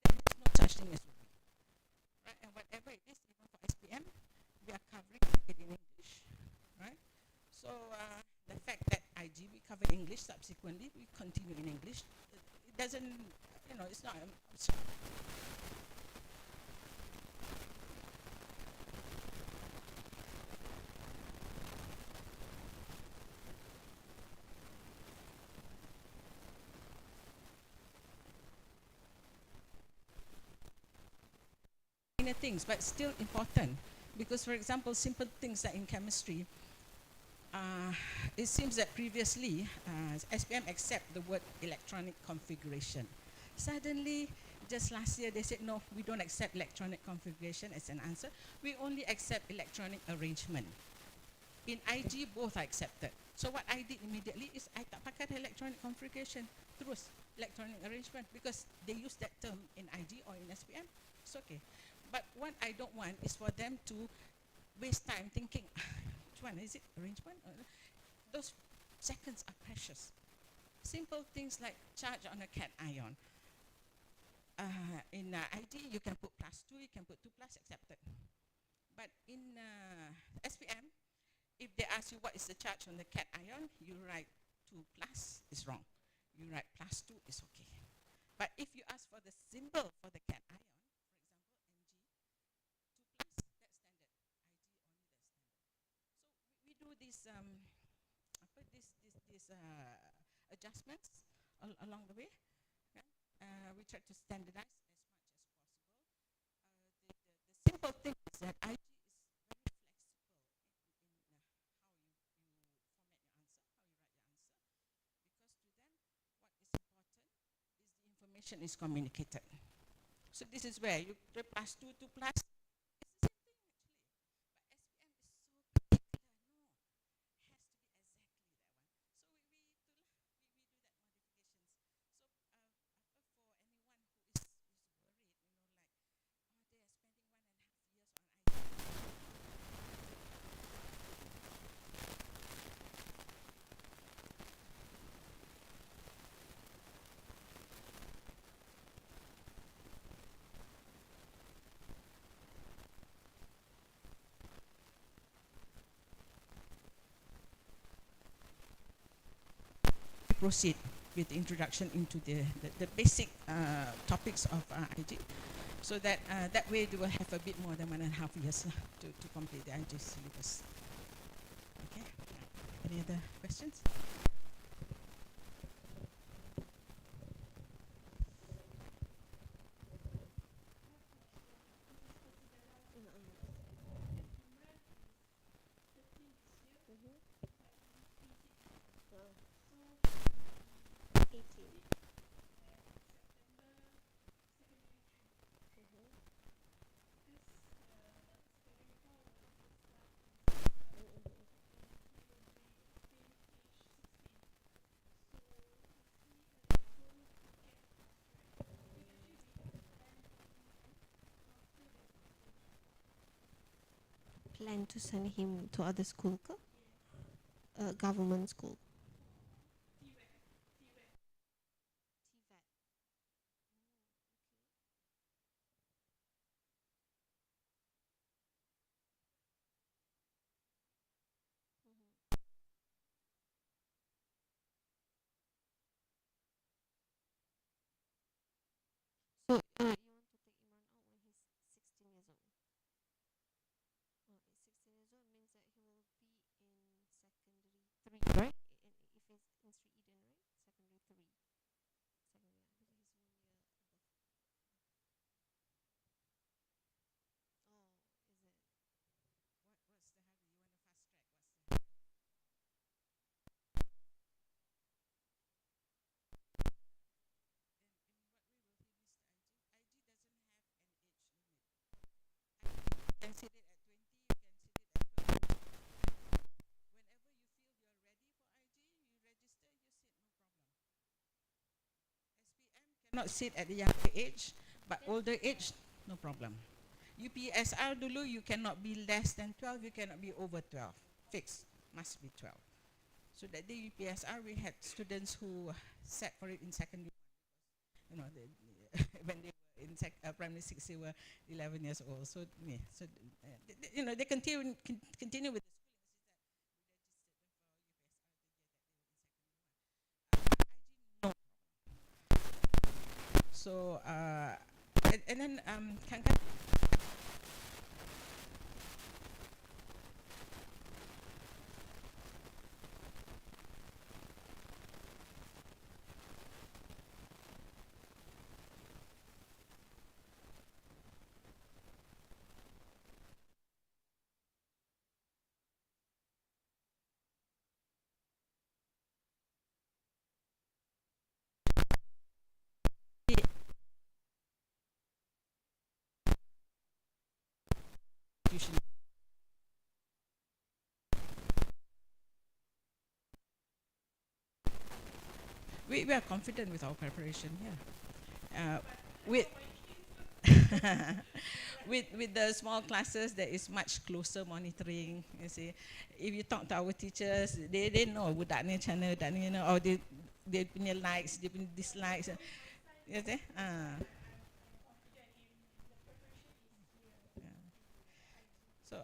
There's no such thing as right, and whatever it is, even for SPM, we are covering it in English, right? So the fact that IG we cover English subsequently, we continue in English. It doesn't, it's not. Minor things, but still important because, for example, simple things like in chemistry. It seems that previously SPM accept the word electronic configuration. Suddenly, just last year, they said, no, we don't accept electronic configuration as an answer. We only accept electronic arrangement. In IG, both are accepted. So what I did immediately is I tak pakai the electronic configuration, terus electronic arrangement, because they use that term in IG or in SPM. It's okay. But what I don't want is for them to waste time thinking, which one is it, arrangement? Those seconds are precious. Simple things like charge on a cation. In ID, you can put +2, you can put 2+, accepted. But in SPM, if they ask you what is the charge on the cation, you write 2+, is wrong. You write +2 is okay. But if you ask for the symbol for the cation, for example, Mg, 2+, that's standard. IG only that's standard. So we do these adjustments along the way. Okay? We try to standardize as much as possible. The simple thing is that IG is very flexible in how you format your answer, how you write your answer, because to them, what is important is the information is communicated. So this is where you +2, 2+. It's the same thing actually. But SPM is so particular. No, has to be exactly that one. So we do that modifications. So for anyone who proceed with the introduction into the basic topics of IG, so that that way they will have a bit more than 1.5 years to complete the IG syllabus. Okay. Any other questions? Plan to send him to other school ke? Government school. TVET. So you want to take Imran out when he's 16 years old? 16 years old means that he will be in secondary 3, right? And if he's in Sri Eden, right? Secondary 3. Secondary, because he's 1 year above. Oh, is it? What's the hurry? You want to fast track? What's the in what way will he miss the IG? IG doesn't have an age limit. You can sit it at 20, you can sit it at 12. Whenever you feel you're ready for IG, you register, you sit, no problem. SPM cannot sit at a younger age, but older age, no problem. UPSR dulu, you cannot be less than 12, you cannot be over 12. Fixed, must be 12. So that day UPSR, we had students who sat for it in secondary. You know, when they were in primary 6, they were 11 years old. So, yeah, so you know, they continue with the schooling. So, and then can institution. We are confident with our preparation here. With with the small classes, there is much closer monitoring. You see, if you talk to our teachers, they know budak ni channel, budak ni, you know, or they punya likes, they punya dislikes. You see, So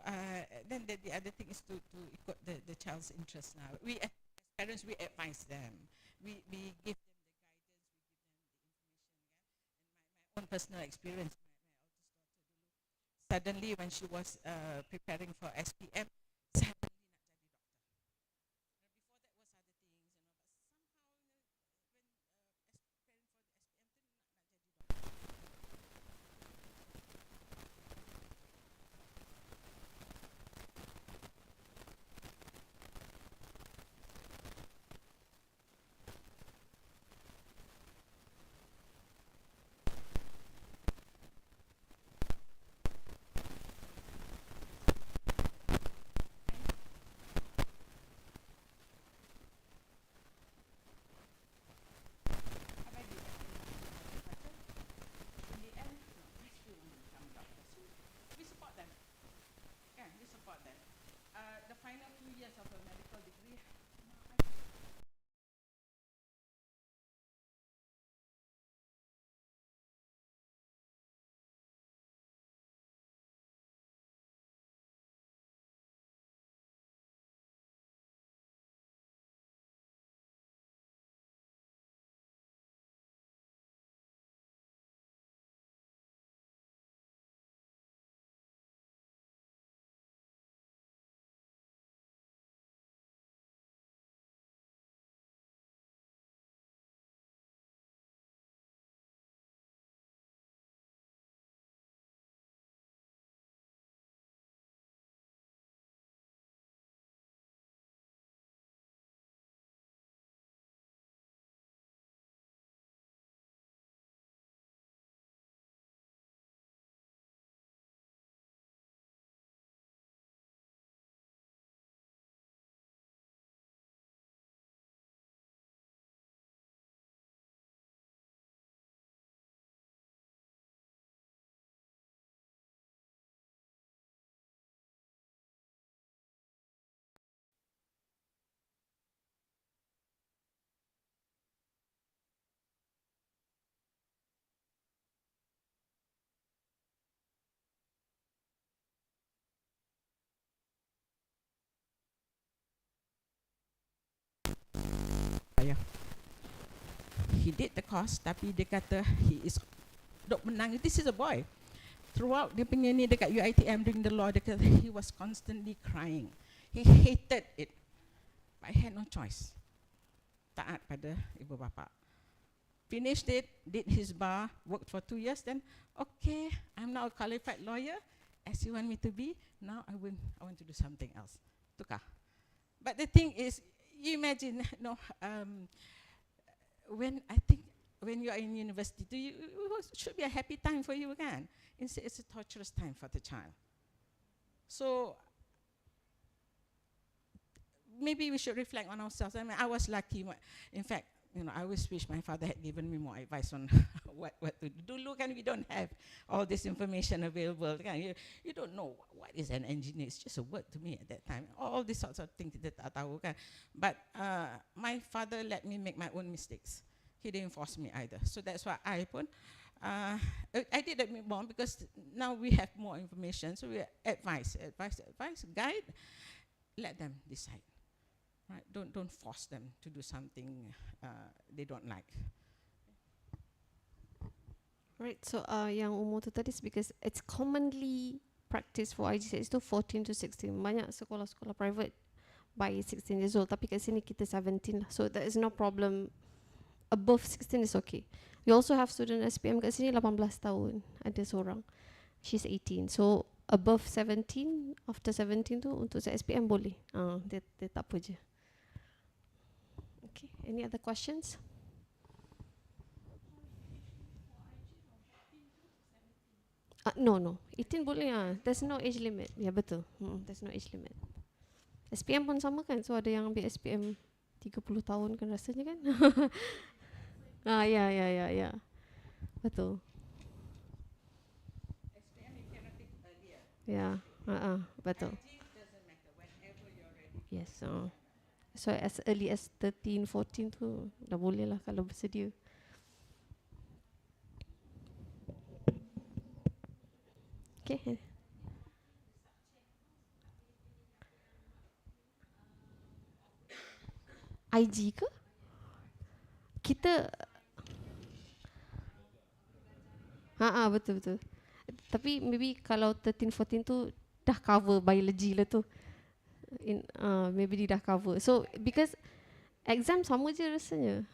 then the other thing is to ikut the child's interest now. We as parents, we advise them. We give them the guidance, we give them the information. And my own personal experience, suddenly when she was preparing for SPM, suddenly nak jadi doktor. Before that was other things, you know, but somehow, you know, when preparing for the SPM tu nak jadi doktor. he did the course, tapi dia kata he is dok menangis. This is a boy. Throughout dia punya ni dekat UiTM doing the law, dia kata he was constantly crying. He hated it. But I had no choice. Taat pada ibu bapa. Finished it, did his bar, worked for 2 years, then okay, I'm now a qualified lawyer, as you want me to be, now I want to do something else. Tukar. But the thing is, you imagine, when I think when you are in university, it should be a happy time for you, kan? Instead, it's a torturous time for the child. So maybe we should reflect on ourselves. I mean, I was lucky. In fact, I always wish my father had given me more advice on what to do. Look, and we don't have all this information available. You don't know what is an engineer. It's just a word to me at that time. All these sorts of things that I tahu kan. But my father let me make my own mistakes. He didn't force me either. So that's why I did admit more because now we have more information. So we advise, guide, let them decide. Right? Don't force them to do something they don't like. Right, so yang umur tu tadi is because it's commonly practiced for IGCSE tu 14 to 16. Banyak sekolah-sekolah private by 16 years old. Tapi kat sini kita 17 lah. So there is no problem. Above 16 is okay. We also have student SPM kat sini 18 tahun. Ada seorang. She's 18. So above 17, after 17 tu untuk SPM boleh. Dia tak apa je. Okay, any other questions? No. 18 boleh lah. There's no age limit. Ya, betul. There's no age limit. SPM pun sama kan? So ada yang ambil SPM 30 tahun kan rasanya kan? Ya. Betul. SPM you cannot take earlier. Ya, betul. IG doesn't matter, whenever you're ready. Yes. So as early as 13, 14 tu dah boleh lah kalau bersedia. Okay. IG ke? Kita betul. Tapi maybe kalau 13, 14 tu dah cover biology lah tu. Maybe dia dah cover. So because exam sama je rasanya.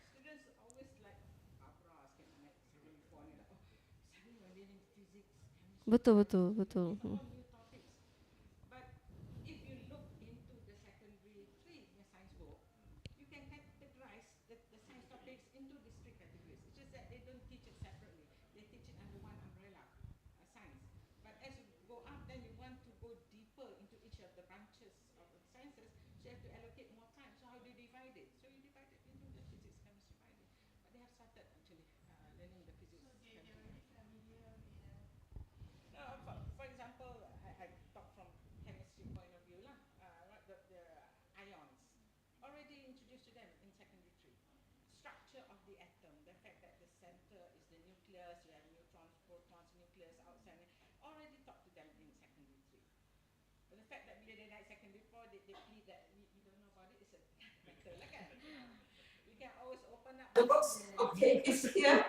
Students always like Barbara asking my before ni like, suddenly we're learning physics, chemistry. Betul. All new topics. But if you look into the secondary 3 science book, you can categorize the science topics into these 3 categories. It's just that they don't teach it separately. They teach it under one umbrella, science. But as you go up, then you want to go deeper into each of the branches of the sciences, so you have to allocate more time. So how do you divide it? So you divide it into the physics, chemistry, biology. But they have started actually learning the physics. For example, I talk from chemistry point of view lah. The ions already introduced to them in secondary 3. Structure of the atom, the fact that the center is the nucleus, you have neutrons, protons, nucleus outside, already taught to them in secondary 3. But the fact that bila they naik secondary 4, they plead that you don't know about it, it's a matter lah kan. We can always open up the books. Okay, it's here.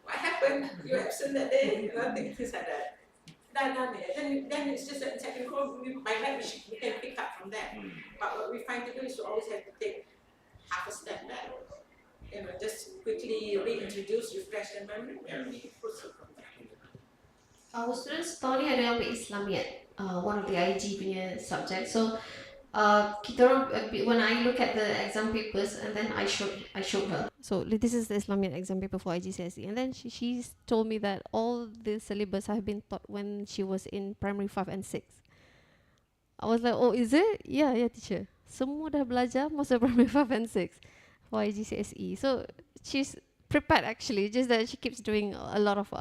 What happened? You absent that day, things like that. Then it's just that technical, by right we can pick up from that. But what we find to do is to always have to take half a step back. Just quickly reintroduce, refresh their memory, and we proceed from there. Our students tahun ni ada yang ambil Islamiat, one of the IG punya subject. So kita orang, when I look at the exam papers and then I showed her. So this is the Islamic exam paper for IGCSE, and then she told me that all the syllabus have been taught when she was in primary 5 and 6. I was like, oh, is it? Yeah, teacher. Semua dah belajar masa primary 5 and 6 for IGCSE. So she's prepared actually, just that she keeps doing a lot of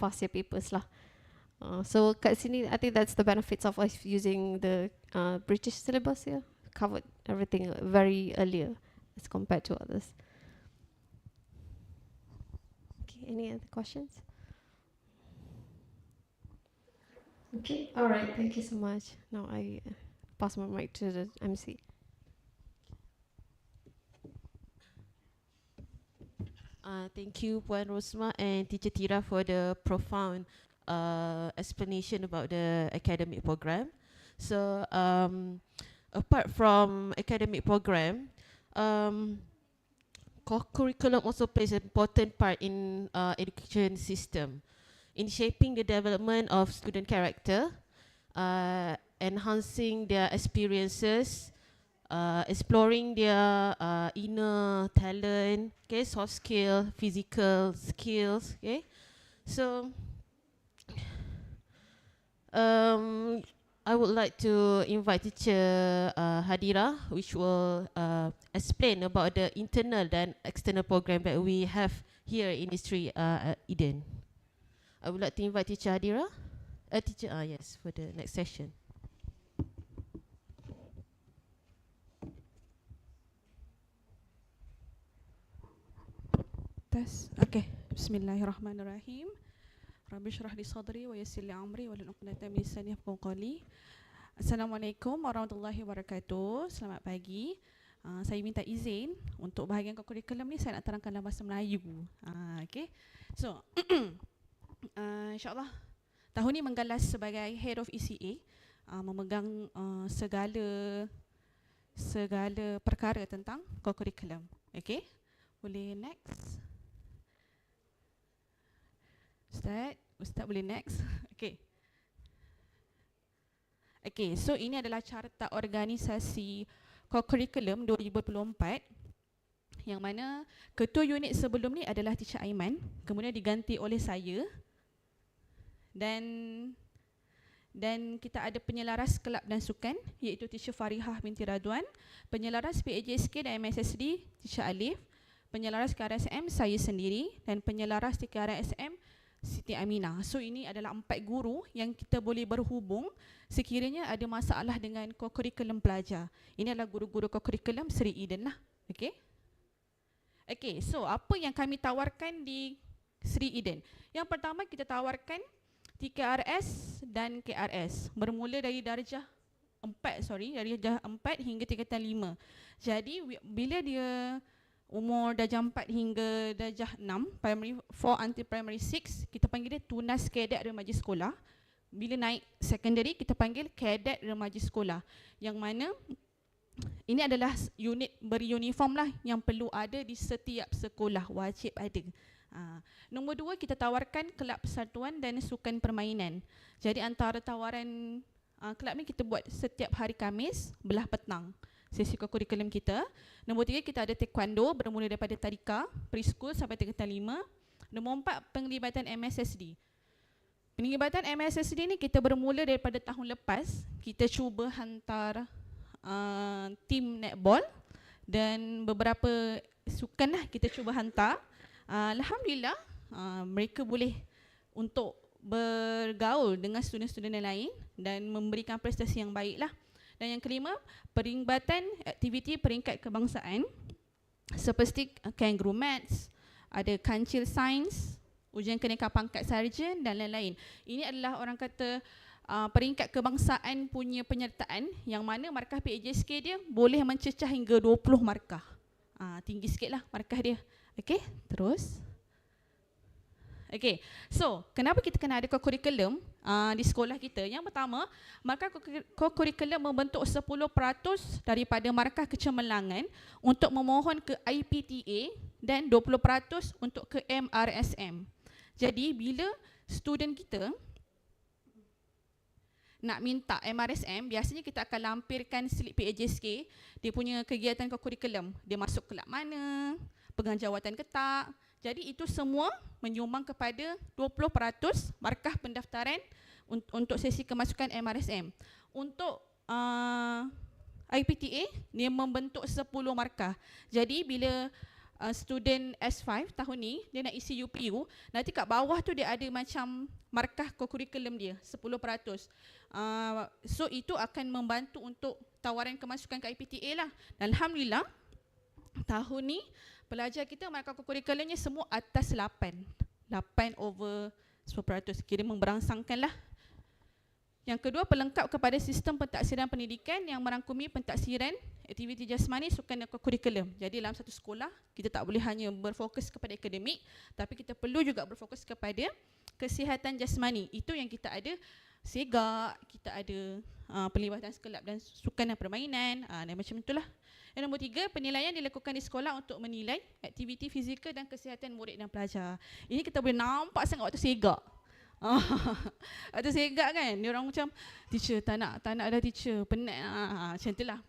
past year papers lah. So kat sini, I think that's the benefits of us using the British syllabus here. Covered everything very earlier as compared to others. Okay, any other questions? Okay, all right, thank you so much. Now I pass my mic to the MC. Thank you, Puan Rosma and Teacher Tira for the profound explanation about the academic program. So, apart from academic program, curriculum also plays an important part in education system in shaping the development of student character, enhancing their experiences, exploring their inner talent, okay, soft skill, physical skills, okay. So, I would like to invite Teacher Hadira, which will explain about the internal and external program that we have here in District Eden. I would like to invite Teacher Hadira, yes, for the next session. Okay. Bismillahirrahmanirrahim. Rabbi syrah li sadri wa yassir li amri wa lil 'uqdatam min lisani yafqahu qawli. Assalamualaikum warahmatullahi wabarakatuh. Selamat pagi. Saya minta izin untuk bahagian kurikulum ni saya nak terangkan dalam bahasa Melayu. Okay. So, insyaAllah tahun ni menggalas sebagai Head of ECA, memegang segala perkara tentang kurikulum. Okay. Boleh next. Ustaz boleh next. Okay. Okay, so ini adalah carta organisasi kurikulum 2024 yang mana ketua unit sebelum ni adalah Teacher Aiman, kemudian diganti oleh saya, dan kita ada penyelaras kelab dan sukan iaitu Teacher Farihah binti Radwan, penyelaras PAJSK dan MSSD Teacher Alif, penyelaras KRSM saya sendiri, dan penyelaras TKRSM Siti Aminah. So ini adalah 4 guru yang kita boleh berhubung sekiranya ada masalah dengan kurikulum pelajar. Ini adalah guru-guru kurikulum Sri Eden lah. Okay. Okay, so apa yang kami tawarkan di Sri Eden? Yang pertama kita tawarkan TKRS dan KRS bermula dari darjah 4 hingga tingkatan 5. Jadi bila dia umur darjah 4 hingga darjah 6, primary 4 until primary 6, kita panggil dia tunas kadet remaja sekolah. Bila naik secondary, kita panggil kadet remaja sekolah. Yang mana ini adalah unit beruniform lah yang perlu ada di setiap sekolah, wajib ada. Nombor 2, kita tawarkan kelab persatuan dan sukan permainan. Jadi antara tawaran kelab ni kita buat setiap hari Khamis belah petang, sesi kurikulum kita. Nombor 3, kita ada taekwondo bermula daripada tadika, preschool sampai tingkatan 5. Nombor 4, penglibatan MSSD. Penglibatan MSSD ni kita bermula daripada tahun lepas. Kita cuba hantar tim netball dan beberapa sukan lah kita cuba hantar. Alhamdulillah mereka boleh untuk bergaul dengan student-student yang lain dan memberikan prestasi yang baik lah. Dan yang kelima, penglibatan aktiviti peringkat kebangsaan seperti kangaroo maths, ada kancil sains, ujian kenaikan pangkat sarjan dan lain-lain. Ini adalah orang kata peringkat kebangsaan punya penyertaan yang mana markah PAJSK dia boleh mencecah hingga 20 markah. Tinggi sikit lah markah dia. Okay, terus. Okay, so kenapa kita kena ada kurikulum di sekolah kita? Yang pertama, markah kurikulum membentuk 10% daripada markah kecemerlangan untuk memohon ke IPTA dan 20% untuk ke MRSM. Jadi bila student kita nak minta MRSM, biasanya kita akan lampirkan slip PAJSK, dia punya kegiatan kurikulum, dia masuk kelab mana, pegang jawatan ke tak. Jadi itu semua menyumbang kepada 20% markah pendaftaran untuk sesi kemasukan MRSM. Untuk IPTA, dia membentuk 10 markah. Jadi bila student S5 tahun ni, dia nak isi UPU, nanti kat bawah tu dia ada macam markah kurikulum dia, 10%. So itu akan membantu untuk tawaran kemasukan ke IPTA lah. Dan Alhamdulillah, tahun ni pelajar kita markah kurikulumnya semua atas 8 over 10%, kira memberangsangkan lah. Yang kedua, pelengkap kepada sistem pentaksiran pendidikan yang merangkumi pentaksiran, aktiviti jasmani, sukan dan kurikulum. Jadi dalam satu sekolah, kita tak boleh hanya berfokus kepada akademik, tapi kita perlu juga berfokus kepada kesihatan jasmani. Itu yang kita ada segak, kita ada pelibatan kelab dan sukan dan permainan, dan macam itulah. Yang nombor 3, penilaian dilakukan di sekolah untuk menilai aktiviti fizikal dan kesihatan murid dan pelajar. Ini kita boleh nampak sangat waktu segak. Waktu segak kan, dia orang macam, teacher tak nak dah teacher, penat macam itulah.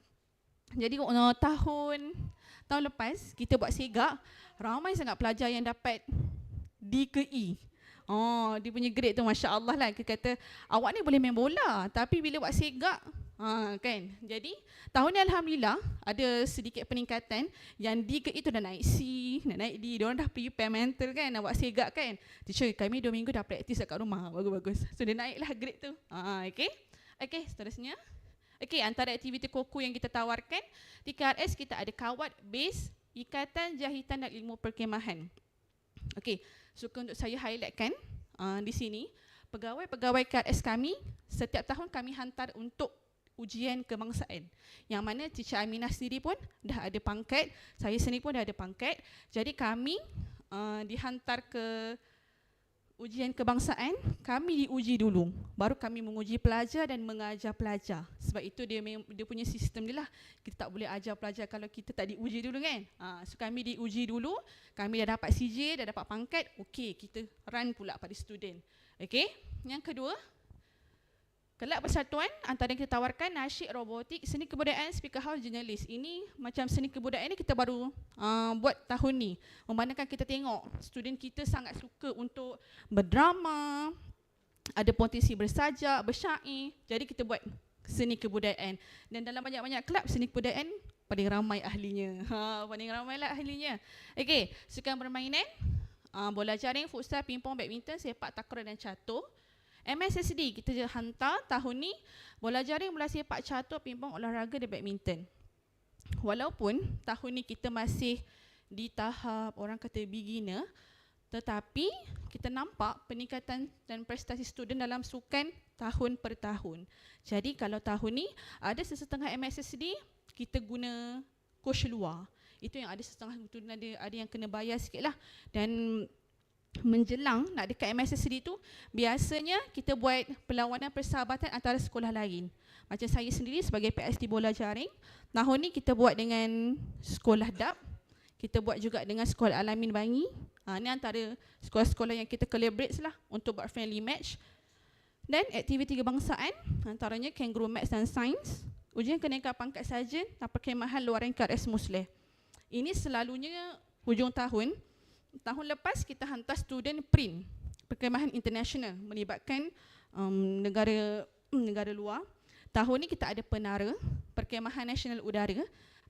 Jadi tahun lepas kita buat segak, ramai sangat pelajar yang dapat D ke E. Dia punya grade tu Masya Allah lah. Kita kata, awak ni boleh main bola, tapi bila buat segak, kan. Jadi tahun ni Alhamdulillah ada sedikit peningkatan. Yang D ke E tu dah naik C, nak naik D. Diorang dah prepare mental kan, nak buat segak kan. Teacher, kami 2 minggu dah praktis kat rumah. Bagus-bagus. So dia naiklah grade tu. Okay, seterusnya. Antara aktiviti koku yang kita tawarkan di KRS, kita ada kawat, base, ikatan, jahitan dan ilmu perkemahan. Suka untuk saya highlightkan di sini, pegawai-pegawai KRS kami setiap tahun kami hantar untuk ujian kebangsaan, yang mana Teacher Aminah sendiri pun dah ada pangkat, saya sendiri pun dah ada pangkat. Jadi kami dihantar ke ujian kebangsaan, kami diuji dulu, baru kami menguji pelajar dan mengajar pelajar. Sebab itu dia punya sistem dia lah. Kita tak boleh ajar pelajar kalau kita tak diuji dulu kan. So kami diuji dulu, kami dah dapat CJ, dah dapat pangkat, kita run pula pada student. Yang kedua, kelab persatuan antara yang kita tawarkan nasyid, robotik, seni kebudayaan, speaker house, jurnalis. Ini macam seni kebudayaan ni kita baru buat tahun ni. Memandangkan kita tengok student kita sangat suka untuk berdrama, ada potensi bersajak, bersyair. Jadi kita buat seni kebudayaan. Dan dalam banyak-banyak kelab seni kebudayaan paling ramai ahlinya. Paling ramailah ahlinya. Sukan permainan, bola jaring, futsal, pingpong, badminton, sepak takraw dan catur. MSSD kita hantar tahun ni bola jaring, bola sepak, catur, pingpong, olahraga dan badminton. Walaupun tahun ni kita masih di tahap orang kata beginner, tetapi kita nampak peningkatan dan prestasi student dalam sukan tahun per tahun. Jadi kalau tahun ni ada sesetengah MSSD, kita guna coach luar. Itu yang ada setengah student ada yang kena bayar sikit lah. Dan menjelang nak dekat MSSD tu, biasanya kita buat perlawanan persahabatan antara sekolah lain. Macam saya sendiri sebagai PSD bola jaring, tahun ni kita buat dengan sekolah DAP, kita buat juga dengan sekolah Alamin Bangi. Ni antara sekolah-sekolah yang kita collaborate lah untuk buat friendly match. Dan aktiviti kebangsaan, antaranya kangaroo maths dan sains, ujian kenaikan pangkat sarjan dan perkhemahan luaran KRS Musleh. Ini selalunya hujung tahun. Tahun lepas kita hantar student print perkhemahan international melibatkan negara luar. Tahun ni kita ada penara perkhemahan nasional udara,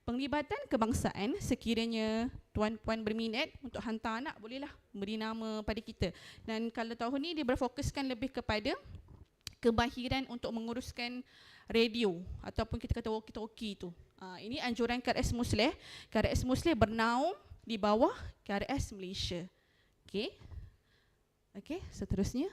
penglibatan kebangsaan. Sekiranya tuan-puan berminat untuk hantar anak, bolehlah beri nama pada kita. Dan kalau tahun ni dia berfokuskan lebih kepada kemahiran untuk menguruskan radio ataupun kita kata walkie-talkie tu. Ini anjuran KRS Musleh. KRS Musleh bernaung di bawah KRS Malaysia. Seterusnya.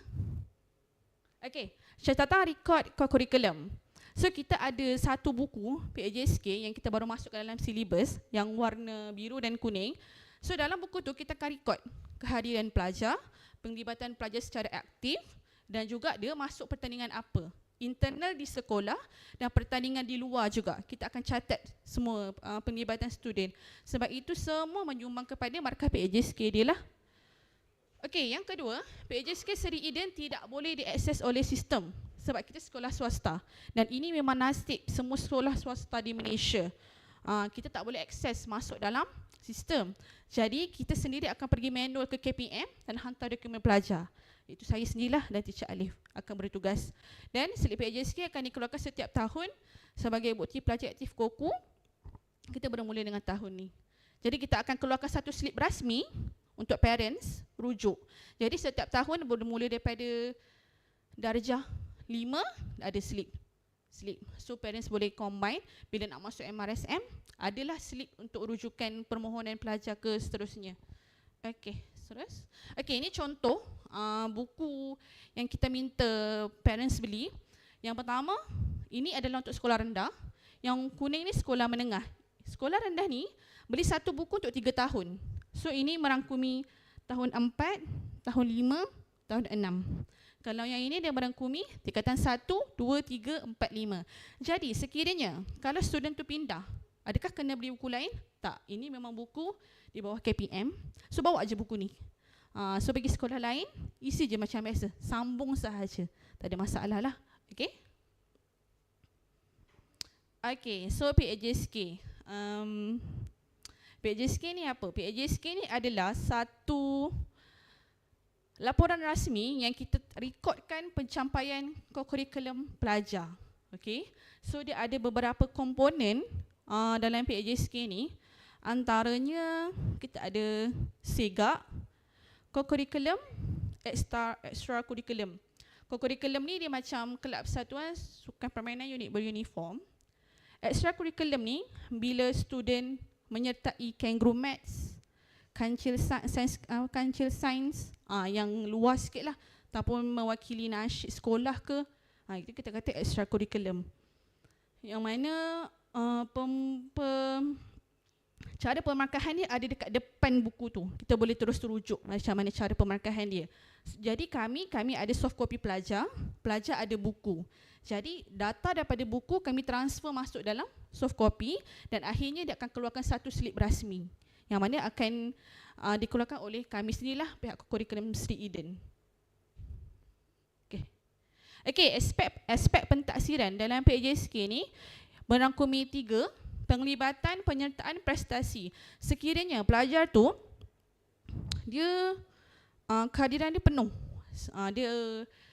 Catatan rekod kurikulum. So kita ada satu buku PAJSK yang kita baru masukkan dalam silibus yang warna biru dan kuning. So dalam buku tu kita akan rekod kehadiran pelajar, penglibatan pelajar secara aktif, dan juga dia masuk pertandingan apa, internal di sekolah dan pertandingan di luar juga. Kita akan catat semua penglibatan student. Sebab itu semua menyumbang kepada markah PAJSK dia lah. Yang kedua, PAJSK Seri Eden tidak boleh diakses oleh sistem sebab kita sekolah swasta. Dan ini memang nasib semua sekolah swasta di Malaysia. Kita tak boleh akses masuk dalam sistem. Jadi kita sendiri akan pergi manual ke KPM dan hantar dokumen pelajar. Itu saya sendirilah dan Teacher Alif akan bertugas. Dan slip PAJSK akan dikeluarkan setiap tahun sebagai bukti pelajar aktif KOKU. Kita bermula dengan tahun ni. Jadi kita akan keluarkan satu slip rasmi untuk parents rujuk. Jadi setiap tahun bermula daripada darjah 5 ada slip. So parents boleh combine bila nak masuk MRSM, adalah slip untuk rujukan permohonan pelajar ke seterusnya. Terus. Ini contoh buku yang kita minta parents beli. Yang pertama, ini adalah untuk sekolah rendah. Yang kuning ni sekolah menengah. Sekolah rendah ni beli satu buku untuk 3 tahun. So ini merangkumi tahun 4, tahun 5, tahun 6. Kalau yang ini dia merangkumi tingkatan 1, 2, 3, 4, 5. Jadi sekiranya kalau student tu pindah, adakah kena beli buku lain? Tak, ini memang buku di bawah KPM. So bawa aja buku ni. So pergi sekolah lain, isi je macam biasa, sambung sahaja. Tak ada masalah lah. Okay? Okay, so PAJSK. PAJSK ni apa? PAJSK ni adalah satu laporan rasmi yang kita rekodkan pencapaian kurikulum pelajar. Okay? So dia ada beberapa komponen dalam PAJSK ni. Antaranya kita ada SEGAK, co-curriculum, extra curriculum. Co-curriculum ni dia macam kelab persatuan sukan permainan unit beruniform. Extra curriculum ni bila student menyertai kangaroo maths, kancil sains yang luas sikit lah, ataupun mewakili nasyid sekolah ke, itu kita kata extra curriculum. Yang mana cara pemarkahan dia ada dekat depan buku tu. Kita boleh terus terujuk macam mana cara pemarkahan dia. Jadi kami ada soft copy pelajar ada buku. Jadi data daripada buku kami transfer masuk dalam soft copy dan akhirnya dia akan keluarkan satu slip rasmi yang mana akan dikeluarkan oleh kami sendirilah, pihak kurikulum Sri Eden. Okey, aspek pentaksiran dalam PAJSK ni merangkumi 3. Penglibatan, penyertaan, prestasi. Sekiranya pelajar tu dia kehadiran dia penuh, dia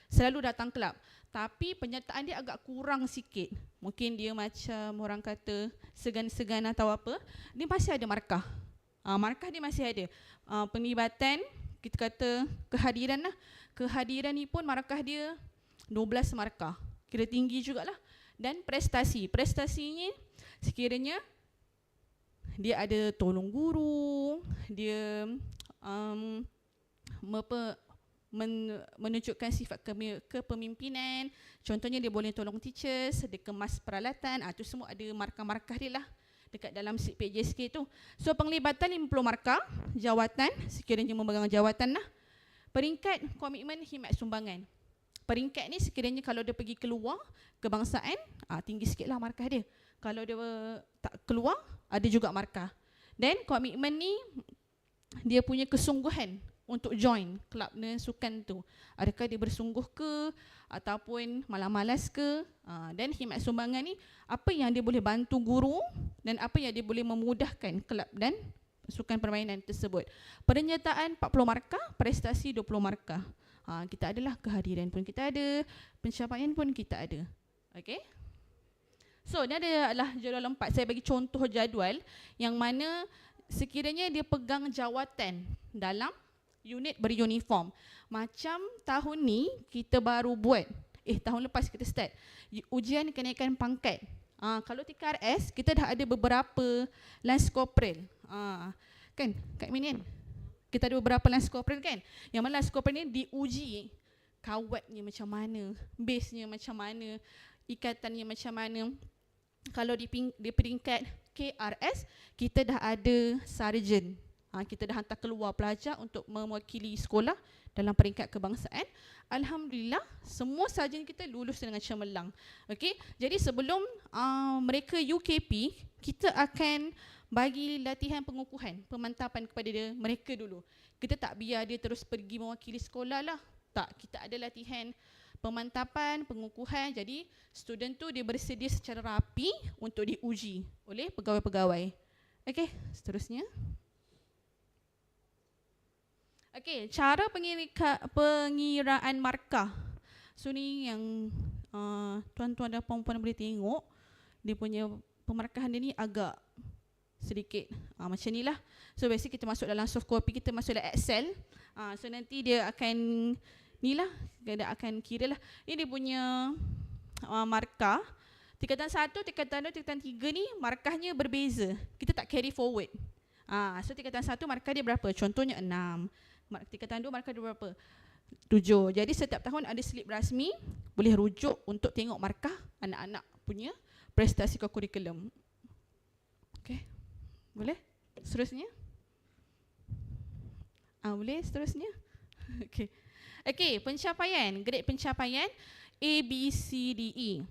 selalu datang kelab, tapi penyertaan dia agak kurang sikit, mungkin dia macam orang kata segan-segan atau apa, dia masih ada markah. Markah dia masih ada. Penglibatan, kita kata kehadiran lah. Kehadiran ni pun markah dia 12 markah, kira tinggi jugalah. Dan prestasinya sekiranya dia ada tolong guru, dia menunjukkan sifat kepemimpinan, contohnya dia boleh tolong teachers, dia kemas peralatan, itu semua ada markah-markah dia lah dekat dalam PAJSK tu. So penglibatan 50 markah, jawatan, sekiranya memegang jawatan lah. Peringkat komitmen khidmat sumbangan. Peringkat ni sekiranya kalau dia pergi keluar kebangsaan, tinggi sikit lah markah dia. Kalau dia tak keluar, ada juga markah. Dan komitmen ni, dia punya kesungguhan untuk join kelab sukan tu. Adakah dia bersungguh ke, ataupun malas-malas ke. Dan khidmat sumbangan ni, apa yang dia boleh bantu guru, dan apa yang dia boleh memudahkan kelab dan sukan permainan tersebut. Penyertaan 40 markah, prestasi 20 markah. Kita adalah kehadiran pun kita ada, pencapaian pun kita ada. Okay? So, ni adalah jadual 4. Saya bagi contoh jadual yang mana sekiranya dia pegang jawatan dalam unit beruniform. Macam tahun ni kita baru buat, tahun lepas kita start ujian kenaikan pangkat. Kalau TKRS kita dah ada beberapa lance corporal. Kan Kak Minian? Kita ada beberapa lance corporal kan? Yang mana lance corporal ni diuji kawatnya macam mana, base-nya macam mana, ikatannya macam mana. Kalau di peringkat KRS, kita dah ada sarjan. Kita dah hantar keluar pelajar untuk mewakili sekolah dalam peringkat kebangsaan. Alhamdulillah, semua sarjan kita lulus dengan cemerlang. Okay? Jadi sebelum mereka UKP, kita akan bagi latihan pengukuhan, pemantapan kepada mereka dulu. Kita tak biar dia terus pergi mewakili sekolah lah. Tak, kita ada latihan pemantapan, pengukuhan. Jadi student tu dia bersedia secara rapi untuk diuji oleh pegawai-pegawai. Okey, seterusnya. Okey, cara pengiraan markah. So ni yang tuan-tuan dan puan-puan boleh tengok, dia punya pemarkahan dia ni agak sedikit macam ni lah. So basically kita masuk dalam soft copy, kita masuk dalam Excel. So nanti dia akan ni lah, dia akan kira lah. Ini dia punya markah. Tingkatan 1, tingkatan 2, tingkatan 3 ni markahnya berbeza. Kita tak carry forward. So tingkatan 1 markah dia berapa? Contohnya 6. Tingkatan 2 markah dia berapa? 7. Jadi setiap tahun ada slip rasmi, boleh rujuk untuk tengok markah anak-anak punya prestasi kokurikulum. Okey. Boleh? Seterusnya? Boleh seterusnya? Okey. Okey, pencapaian, grade pencapaian A, B, C, D, E.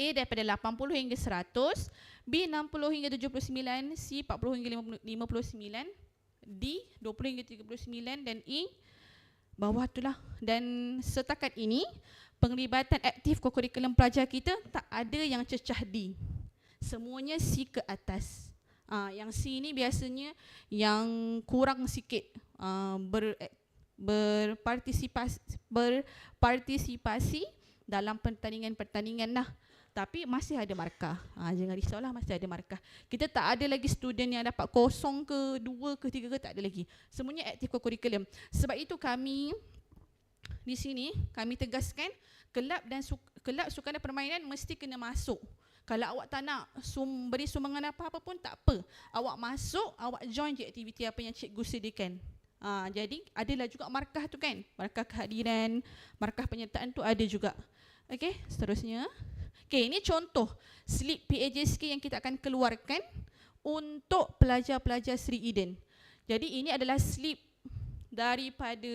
A daripada 80 hingga 100, B 60 hingga 79, C 40 hingga 59, D 20 hingga 39 dan E bawah itulah. Dan setakat ini penglibatan aktif kokurikulum pelajar kita tak ada yang cecah D. Semuanya C ke atas. Yang C ni biasanya yang kurang sikit berpartisipasi dalam pertandingan-pertandingan lah. Tapi masih ada markah. Jangan risaulah, masih ada markah. Kita tak ada lagi student yang dapat 0 ke 2 ke 3 ke, tak ada lagi. Semuanya aktif kokurikulum. Sebab itu kami di sini kami tegaskan kelab dan kelab sukan dan permainan mesti kena masuk. Kalau awak tak nak beri sumbangan apa-apa pun tak apa. Awak masuk, awak join je aktiviti apa yang cikgu sediakan. Jadi adalah juga markah tu kan. Markah kehadiran, markah penyertaan tu ada juga. Okey, seterusnya. Okey, ini contoh slip PAJSK yang kita akan keluarkan untuk pelajar-pelajar Sri Eden. Jadi ini adalah slip daripada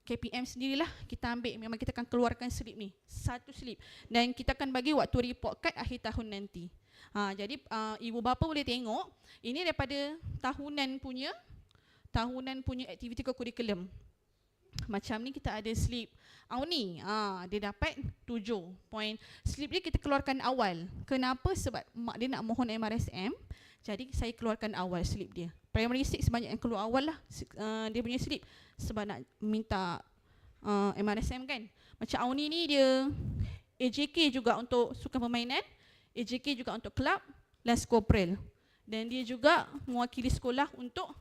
KPM sendirilah. Kita ambil, memang kita akan keluarkan slip ni. Satu slip. Dan kita akan bagi waktu report card akhir tahun nanti. Jadi ibu bapa boleh tengok, ini daripada tahunan punya aktiviti kokurikulum. Macam ni kita ada slip Auni, dia dapat 7 poin. Slip dia kita keluarkan awal. Kenapa? Sebab mak dia nak mohon MRSM. Jadi saya keluarkan awal slip dia. Primary 6 banyak yang keluar awal lah dia punya slip. Sebab nak minta MRSM kan. Macam Auni ni dia AJK juga untuk sukan permainan, AJK juga untuk kelab dan Skoprel. Dan dia juga mewakili sekolah untuk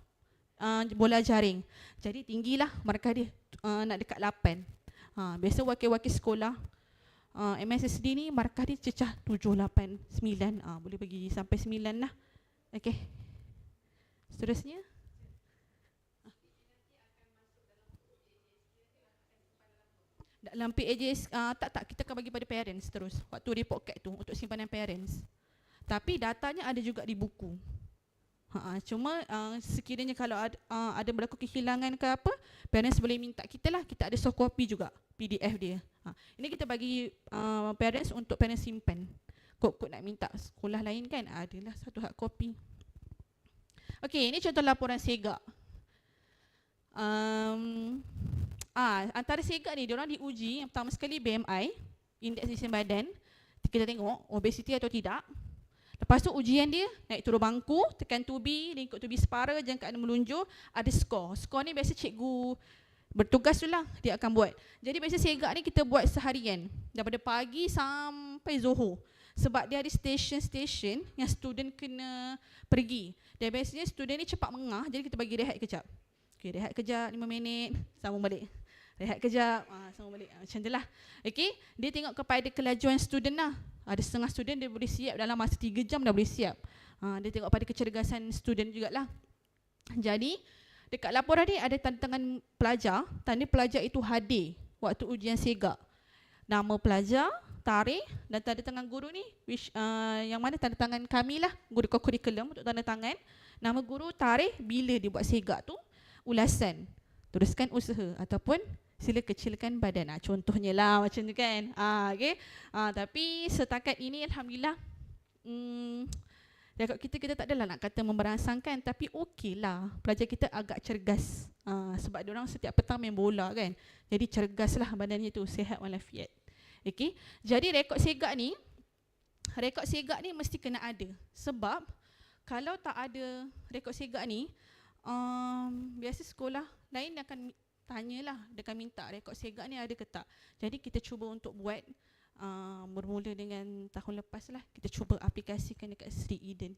bola jaring. Jadi tinggilah markah dia, nak dekat 8. Biasa wakil-wakil sekolah MSSD ni markah dia cecah 7, 8, 9. Boleh pergi sampai 9 lah. Okey. Seterusnya. Dalam PAJS tak kita akan bagi pada parents terus waktu report card tu untuk simpanan parents. Tapi datanya ada juga di buku. Cuma sekiranya kalau ada berlaku kehilangan ke apa, parents boleh minta kita lah. Kita ada soft copy juga PDF dia. Ini kita bagi parents untuk parents simpan. Kod-kod nak minta sekolah lain kan, adalah satu hard copy. Okey, ini contoh laporan segak. Antara segak ni diorang diuji yang pertama sekali BMI, indeks isi badan. Kita tengok obesity atau tidak. Lepas tu ujian dia naik turun bangku, tekan tubi, lingkup tubi separa, jangkaan melunjur, ada skor. Skor ni biasa cikgu bertugas tu lah dia akan buat. Jadi biasa segak ni kita buat seharian daripada pagi sampai Zohor. Sebab dia ada station-station yang student kena pergi. Dan biasanya student ni cepat mengah, jadi kita bagi rehat kejap. Okey, rehat kejap 5 minit, sambung balik. Rehat kejap, sambung balik. Macam tu lah. Okey, dia tengok kepada kelajuan student lah. Ada setengah student dia boleh siap dalam masa 3 jam dah boleh siap. Dia tengok pada kecergasan student jugalah. Jadi dekat laporan ni ada tanda tangan pelajar. Tanda pelajar itu hadir waktu ujian segak. Nama pelajar, tarikh dan tanda tangan guru ni yang mana tanda tangan kami lah, guru kokurikulum untuk tanda tangan. Nama guru, tarikh, bila dia buat segak tu, ulasan, teruskan usaha ataupun sila kecilkan badan. Contohnya lah macam tu kan. Okay. Tapi setakat ini alhamdulillah rekod kita tak adalah nak kata memberangsangkan, tapi okey lah. Pelajar kita agak cergas. Sebab diorang setiap petang main bola kan. Jadi cergas lah badannya tu, sihat walafiat. Okay. Jadi rekod segak ni mesti kena ada. Sebab kalau tak ada rekod segak ni, biasa sekolah lain akan tanyalah, dia akan minta rekod segak ni ada ke tak. Jadi kita cuba untuk buat bermula dengan tahun lepas lah, kita cuba aplikasikan dekat Sri Eden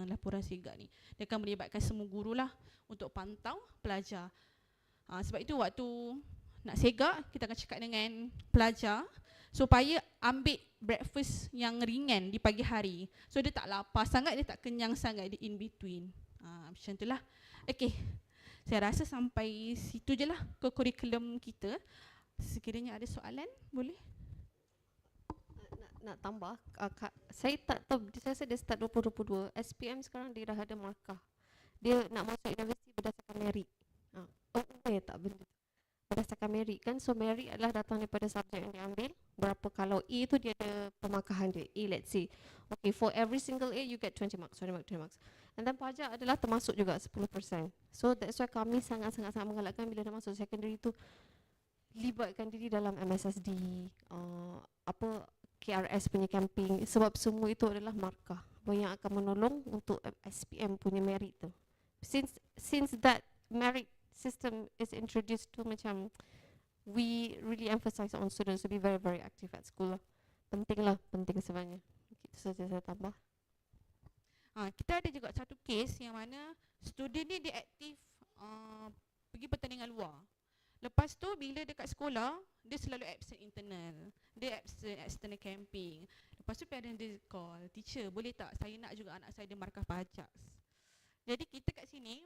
laporan segak ni. Dia akan melibatkan semua guru lah untuk pantau pelajar. Sebab itu waktu nak segak, kita akan cakap dengan pelajar supaya ambil breakfast yang ringan di pagi hari. So dia tak lapar sangat, dia tak kenyang sangat, dia in between. Macam itulah. Okay. Saya rasa sampai situ je lah ke kurikulum kita. Sekiranya ada soalan, boleh? Nak tambah, saya tak tahu, saya rasa dia start 2022. SPM sekarang dia dah ada markah. Dia nak masuk universiti berdasarkan merit. Tak benda tu. Berdasarkan merit kan. So merit adalah datang daripada subjek yang diambil. Berapa kalau A tu dia ada pemarkahan dia. A, let's say. Okay, for every single A you get 20 marks, 20 marks, 20 marks. And then pajak adalah termasuk juga 10%. So that's why kami sangat-sangat menggalakkan bila dah masuk secondary tu, libatkan diri dalam MSSD, apa KRS punya camping, sebab semua itu adalah markah yang akan menolong untuk SPM punya merit tu. Since that merit system is introduced to, macam we really emphasize on students to be very very active at school lah. Penting sebenarnya. Itu saja saya tambah. Kita ada juga satu case yang mana student ni dia aktif pergi pertandingan luar. Lepas tu bila dekat sekolah, dia selalu absent internal. Dia absent external camping. Lepas tu parent dia call, teacher boleh tak saya nak juga anak saya dia markah pajak. Jadi kita kat sini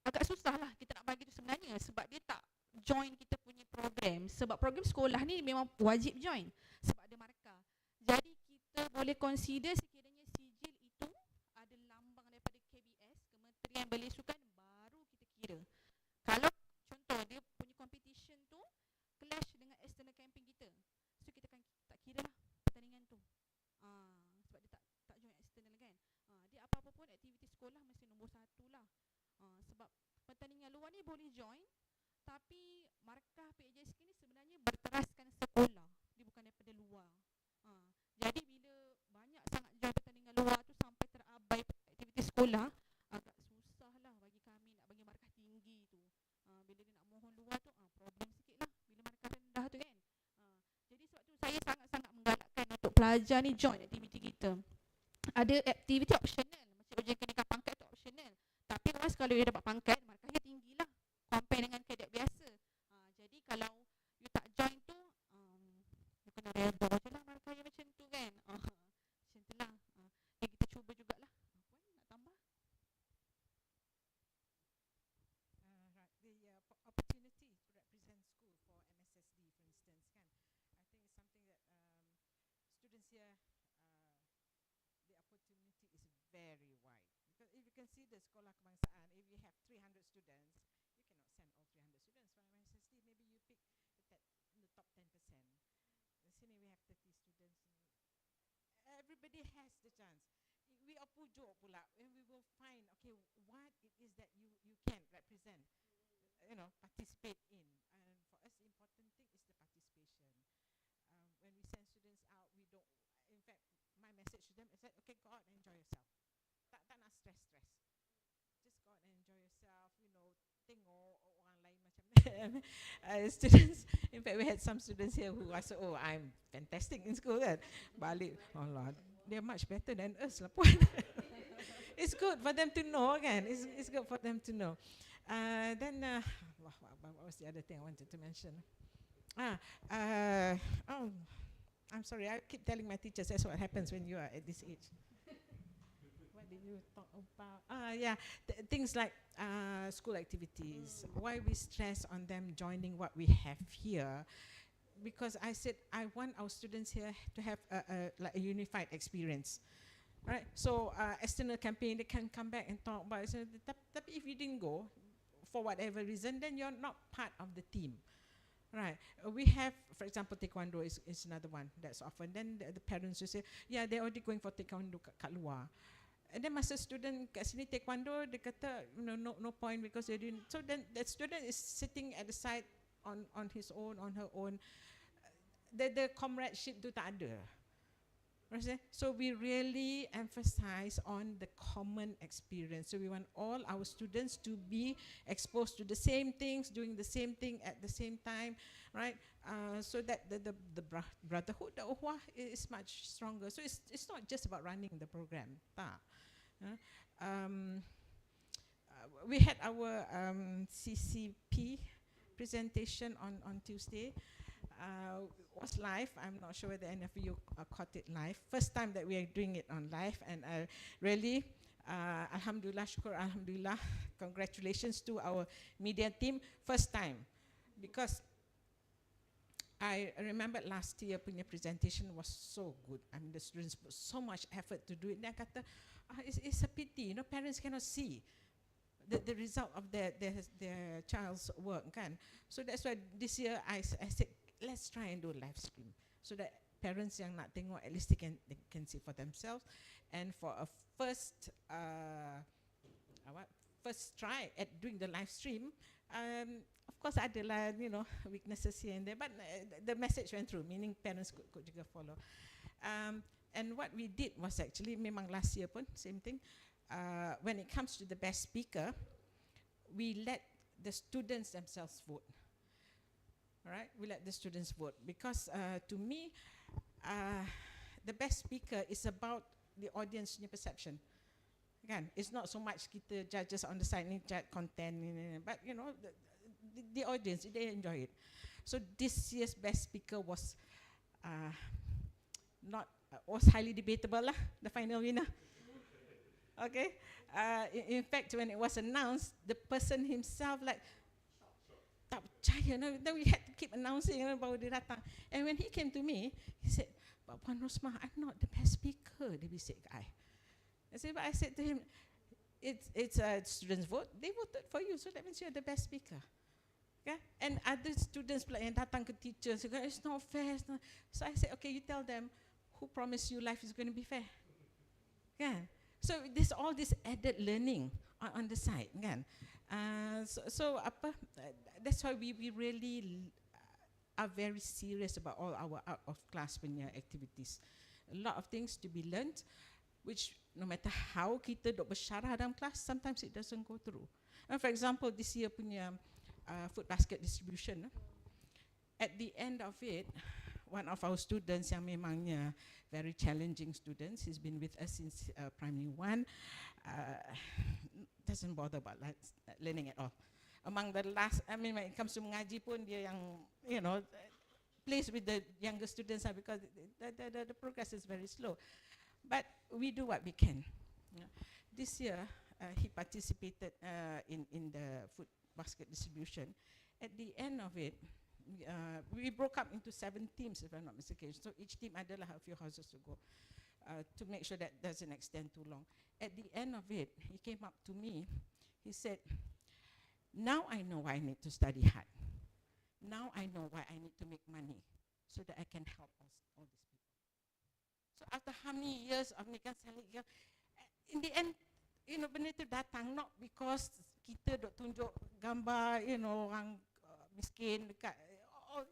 agak susah lah kita nak bagi tu sebenarnya, sebab dia tak join kita punya program. Sebab program sekolah ni memang wajib join sebab ada markah. Jadi kita boleh consider sekiranya sijil itu ada lambang daripada KBS, Kementerian Belia Sukan, baru kita kira. Kalau contoh dia punya competition tu clash dengan external camping kita, so kita akan tak kira lah pertandingan tu. Sebab dia tak join external kan. Dia apa-apa pun aktiviti sekolah mesti nombor 1 lah. Sebab pertandingan luar ni boleh join, tapi markah PAJSK ni sebenarnya berteraskan sekolah, dia bukan daripada luar. Jadi bila banyak sangat join pertandingan luar tu sampai terabai aktiviti sekolah, agak susah lah bagi kami nak bagi markah tinggi tu. Bila dia nak mohon luar tu, problem sikit lah bila markah rendah tu kan. Jadi sebab tu saya sangat-sangat menggalakkan untuk pelajar ni join aktiviti kita. Ada aktiviti optional, macam ujian kenaikan pangkat tu optional. Tapi once kalau dia dapat pangkat, markahnya tinggi lah compare dengan kadet biasa. Jadi kalau you tak join tu, you kena redha je lah markahnya macam tu kan. Macam tu lah. Yang kita cuba jugalah. Puan nak tambah? Right, the opportunity to represent school for MSSD, for instance, kan? I think it's something that students here, the opportunity is very wide. Because if you can see the sekolah kebangsaan, if you have 300 students, you cannot send all 300 students for MSSD. Maybe you pick the top 10%. Di sini we have 30 students. Everybody has the chance. We are pujuk pula, and we will find, okay, what it is that you can represent, participate in. And for us, the important thing is the participation. When we send students out, we don't, in fact, my message to them is that, okay, go out and enjoy yourself. Tak nak stress. Just go out and enjoy yourself, tengok orang lain macam students. In fact, we had some students here who are so, I'm fantastic in school kan. Balik, Allah, they're much better than us lah puan. It's good for them to know kan. It's good for them to know. Then, what was the other thing I wanted to mention? I'm sorry, I keep telling my teachers that's what happens when you are at this age. What did you talk about? Things like school activities. Why we stress on them joining what we have here? Because I said I want our students here to have like a unified experience. Right, so external campaign, they can come back and talk about it. But if you didn't go, for whatever reason, then you're not part of the team. Right, we have, for example, taekwondo is another one that's often. Then the parents will say, yeah, they're already going for taekwondo kat luar. And then masa student kat sini taekwondo, dia kata, no point because they didn't. So then that student is sitting at the side on his own, on her own. The comradeship tu tak ada. So we really emphasize on the common experience. So we want all our students to be exposed to the same things, doing the same thing at the same time, right? So that the brotherhood, the uhwah is much stronger. So it's not just about running the program. We had our CCP presentation on Tuesday. Was live. I'm not sure whether any of you caught it live. First time that we are doing it on live, and really Alhamdulillah, syukur, Alhamdulillah. Congratulations to our media team. First time. Because I remember last year punya presentation was so good. I mean the students put so much effort to do it. Dia kata, it's a pity, you know, parents cannot see the result of their child's work kan. So that's why this year I said, let's try and do a live stream. So that parents yang nak tengok, at least they can see for themselves. And for a first try at doing the live stream, of course adalah, you know, weaknesses here and there, but the message went through, meaning parents could juga follow. And what we did was actually, memang last year pun, same thing, when it comes to the best speaker, we let the students themselves vote. Alright, we let the students vote because to me, the best speaker is about the audience punya perception. Kan? It's not so much kita judges on the side ni judge content ni, but you know the audience, they enjoy it. So this year's best speaker was was highly debatable lah, the final winner. Okay, in fact when it was announced, the person himself like tak percaya, no? Then we had to keep announcing, you know, bahawa dia datang. And when he came to me, he said, "But Puan Rosmah, I'm not the best speaker," dia bisik I. But I said to him, it's a students' vote. They voted for you, so that means you're the best speaker. Okay? And other students pula yang datang ke teacher, so it's not fair. It's not. So I said, okay, you tell them who promised you life is going to be fair. Okay? So there's all this added learning on the side. Kan? So that's why we really are very serious about all our out of class punya activities. A lot of things to be learned, which no matter how kita dok bersyarah dalam kelas, sometimes it doesn't go through. For example, this year punya food basket distribution, at the end of it, one of our students yang memangnya very challenging students, he's been with us since primary 1, doesn't bother about learning at all. Among the last, I mean when it comes to mengaji pun dia yang, you know, plays with the younger students because the progress is very slow. But we do what we can. This year, he participated in the food basket distribution. At the end of it, we broke up into 7 teams, if I'm not mistaken. So each team adalah a few houses to go to make sure that doesn't extend too long. At the end of it, he came up to me. He said, "Now I know why I need to study hard. Now I know why I need to make money so that I can help all these people." So after how many years of nikah selling, in the end, you know, benda tu datang not because kita dok tunjuk gambar, you know, orang miskin dekat.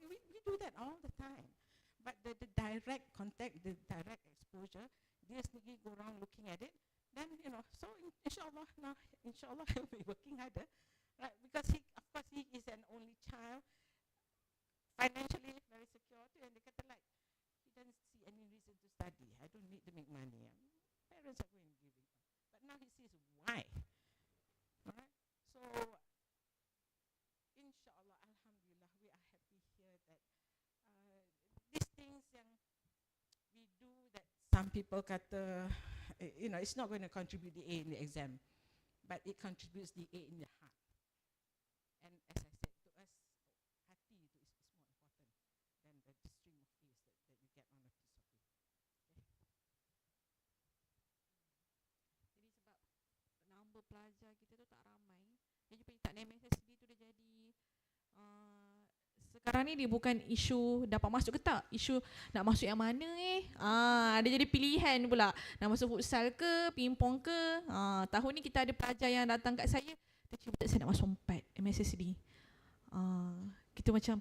We do that all the time. But the direct contact, the direct exposure, dia sendiri go around looking at it. Then, you know, so inshallah now, inshallah he'll be working harder, right? Because of course he is an only child, financially very secure too, and they kata like, he doesn't see any reason to study. I don't need to make money. Parents are going to give it. But now he sees why. Alright? So, inshallah, alhamdulillah, we are happy here that these things yang we do that some people kata, you know, it's not going to contribute the A in the exam, but it contributes the A in the heart. And as I said, to us, hati itu is more important than the stream of A's that you get on a piece of paper. Jadi sebab number pelajar kita tu tak ramai, jadi penyertaan MSSD tu dah jadi sekarang ni dia bukan isu dapat masuk ke tak, isu nak masuk yang mana dia jadi pilihan pula, nak masuk futsal ke, pingpong ke. Tahun ni kita ada pelajar yang datang kat saya, teacher betul saya nak masuk 4 MSSD. Kita macam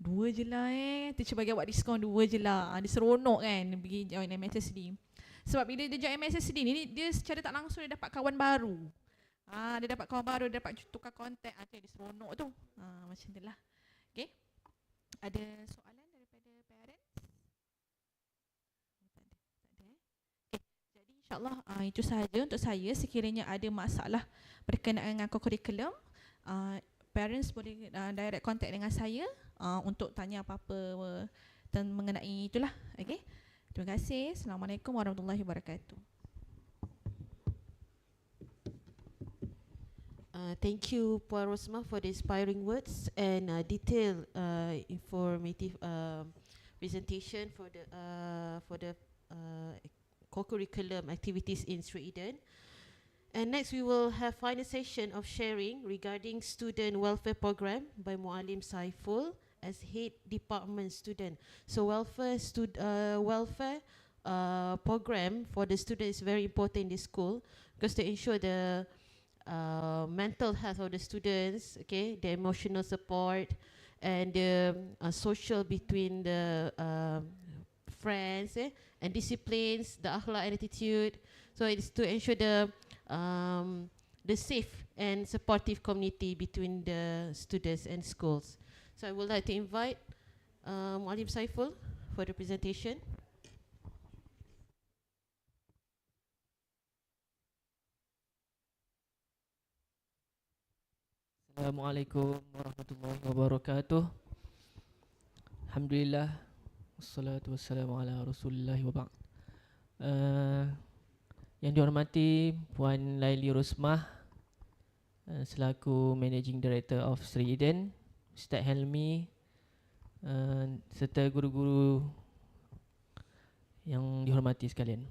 2 je lah teacher bagi awak diskaun 2 je lah. Dia seronok kan pergi join MSSD. Sebab bila dia join MSSD ni, dia secara tak langsung dia dapat kawan baru. Dia dapat kawan baru, dia dapat tukar kontak. Dia seronok tu. Macam tu lah. Okay. Ada soalan daripada parents? Tak ada. Okay. Jadi insyaAllah itu sahaja untuk saya. Sekiranya ada masalah berkenaan dengan kurikulum, parents boleh direct contact dengan saya untuk tanya apa-apa mengenai itulah. Okay. Terima kasih. Assalamualaikum warahmatullahi wabarakatuh. Thank you, Puan Rosmah, for the inspiring words and detailed, informative presentation for the co-curriculum activities in Sri Eden. And next, we will have final session of sharing regarding student welfare program by Mualim Saiful as head department student. So welfare program for the student is very important in this school because to ensure the mental health of the students, okay, the emotional support and the social between the friends, and disciplines, the akhlak and attitude. So it's to ensure the safe and supportive community between the students and schools. So I would like to invite Mualim Saiful for the presentation. Assalamualaikum warahmatullahi wabarakatuh. Alhamdulillah, wassalatu wassalamu ala Rasulillah wa ba'd. Yang dihormati Puan Laili Rosmah selaku Managing Director of Sri Eden, Ustaz Helmi, serta guru-guru yang dihormati sekalian.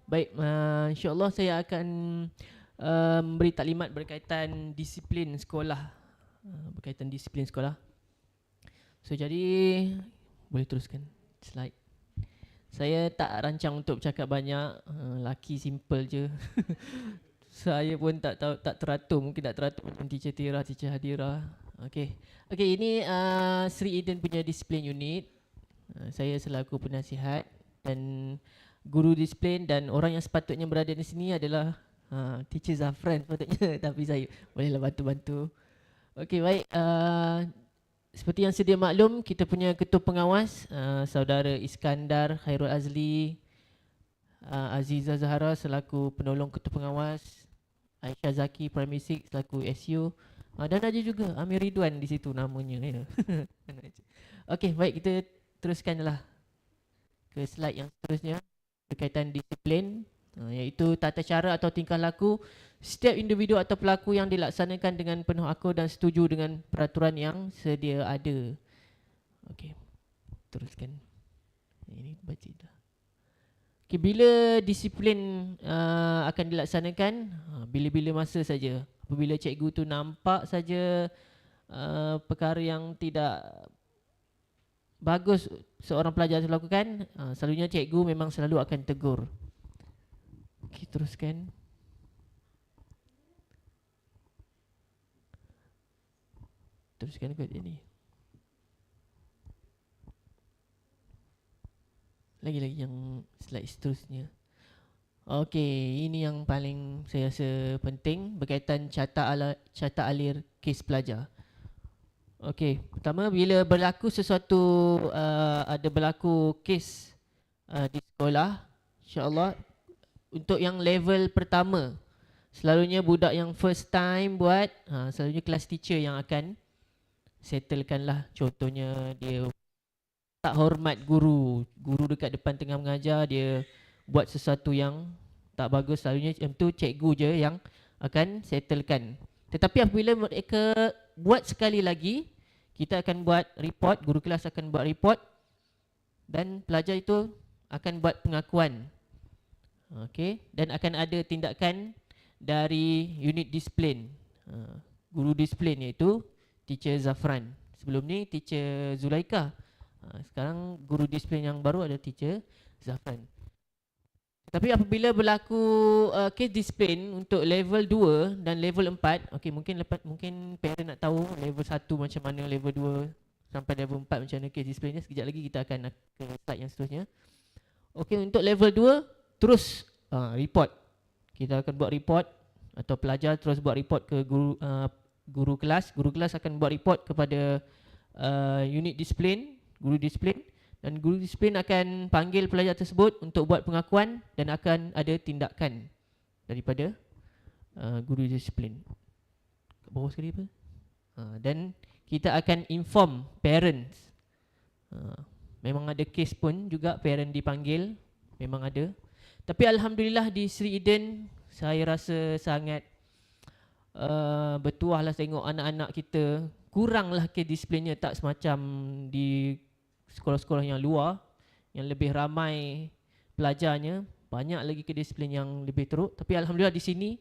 Baik, insya-Allah saya akan memberi taklimat berkaitan disiplin sekolah. So jadi boleh teruskan slide. Saya tak rancang untuk bercakap banyak, laki simple je. Saya pun tak tahu, tak teratur, mungkin tak teratur macam teacher Tira, teacher Hadira. Okey, ini Sri Eden punya disiplin unit. Saya selaku penasihat dan guru disiplin, dan orang yang sepatutnya berada di sini adalah teacher Zafran sepatutnya, tapi saya bolehlah bantu-bantu. Okey, baik. Seperti yang sedia maklum, kita punya ketua pengawas Saudara Iskandar Khairul Azli, Aziza Zahara selaku penolong ketua pengawas, Aisyah Zaki Primary 6 selaku SU, dan ada juga Amir Ridwan di situ namanya ya. Okey, baik, kita teruskanlah ke slide yang seterusnya berkaitan disiplin, iaitu tata cara atau tingkah laku setiap individu atau pelaku yang dilaksanakan dengan penuh akur dan setuju dengan peraturan yang sedia ada. Okey, teruskan. Ini baca dah. Okay, bila disiplin akan dilaksanakan, bila-bila masa saja. Apabila cikgu tu nampak saja perkara yang tidak bagus seorang pelajar lakukan, selalunya cikgu memang selalu akan tegur. Okay, teruskan. Teruskan ke ini. Lagi-lagi yang slide seterusnya. Okey, ini yang paling saya rasa penting berkaitan carta alir kes pelajar. Okey, pertama bila berlaku sesuatu, ada berlaku kes di sekolah, insya-Allah untuk yang level pertama, selalunya budak yang first time buat, selalunya kelas teacher yang akan settlekan lah. Contohnya dia tak hormat guru dekat depan tengah mengajar, dia buat sesuatu yang tak bagus, selalunya macam tu cikgu je yang akan settlekan. Tetapi apabila mereka buat sekali lagi, kita akan buat report, guru kelas akan buat report dan pelajar itu akan buat pengakuan. Okey, dan akan ada tindakan dari unit disiplin, guru disiplin iaitu teacher Zafran. Sebelum ni teacher Zulaika. Sekarang guru disiplin yang baru ada teacher Zafran. Tapi apabila berlaku kes disiplin untuk level 2 dan level 4, okey, mungkin parent nak tahu level 1 macam mana, level 2 sampai level 4 macam mana kes disiplinnya. Sekejap lagi kita akan ke slide yang seterusnya. Okey, untuk level 2 terus report. Kita akan buat report atau pelajar terus buat report ke guru kelas akan buat report kepada unit disiplin, guru disiplin, dan guru disiplin akan panggil pelajar tersebut untuk buat pengakuan dan akan ada tindakan daripada guru disiplin. Kat bawah sekali apa? Dan kita akan inform parents. Memang ada kes pun juga parent dipanggil, memang ada. Tapi alhamdulillah di Sri Eden saya rasa sangat bertuah lah tengok anak-anak kita kuranglah kedisiplinnya, tak semacam di sekolah-sekolah yang luar yang lebih ramai pelajarnya, banyak lagi kedisiplin yang lebih teruk. Tapi alhamdulillah di sini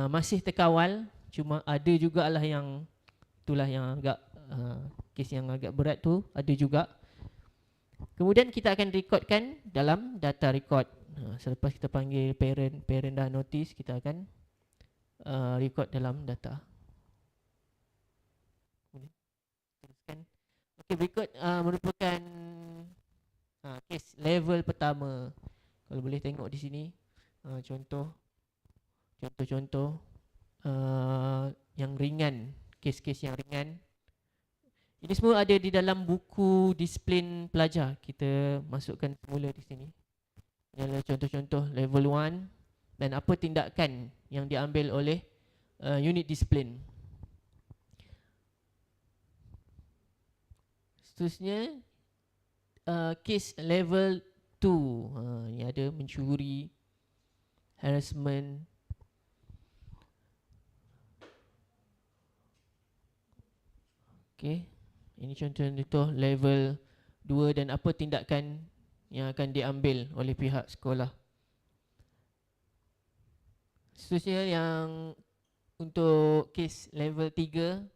masih terkawal, cuma ada jugalah yang itulah yang agak kes yang agak berat tu ada juga. Kemudian kita akan rekodkan dalam data record. Selepas kita panggil parent dah notice, kita akan record dalam data. Kemudian teruskan. Okey, berikut merupakan kes level pertama. Kalau boleh tengok di sini contoh yang ringan, kes-kes yang ringan. Ini semua ada di dalam buku disiplin pelajar. Kita masukkan semula di sini. Ini adalah contoh-contoh level 1 dan apa tindakan yang diambil oleh unit disiplin. Seterusnya kes level 2. Ini ada mencuri, harassment. Okey. Ini contoh-contoh level 2 dan apa tindakan yang akan diambil oleh pihak sekolah. Seterusnya yang untuk kes level 3.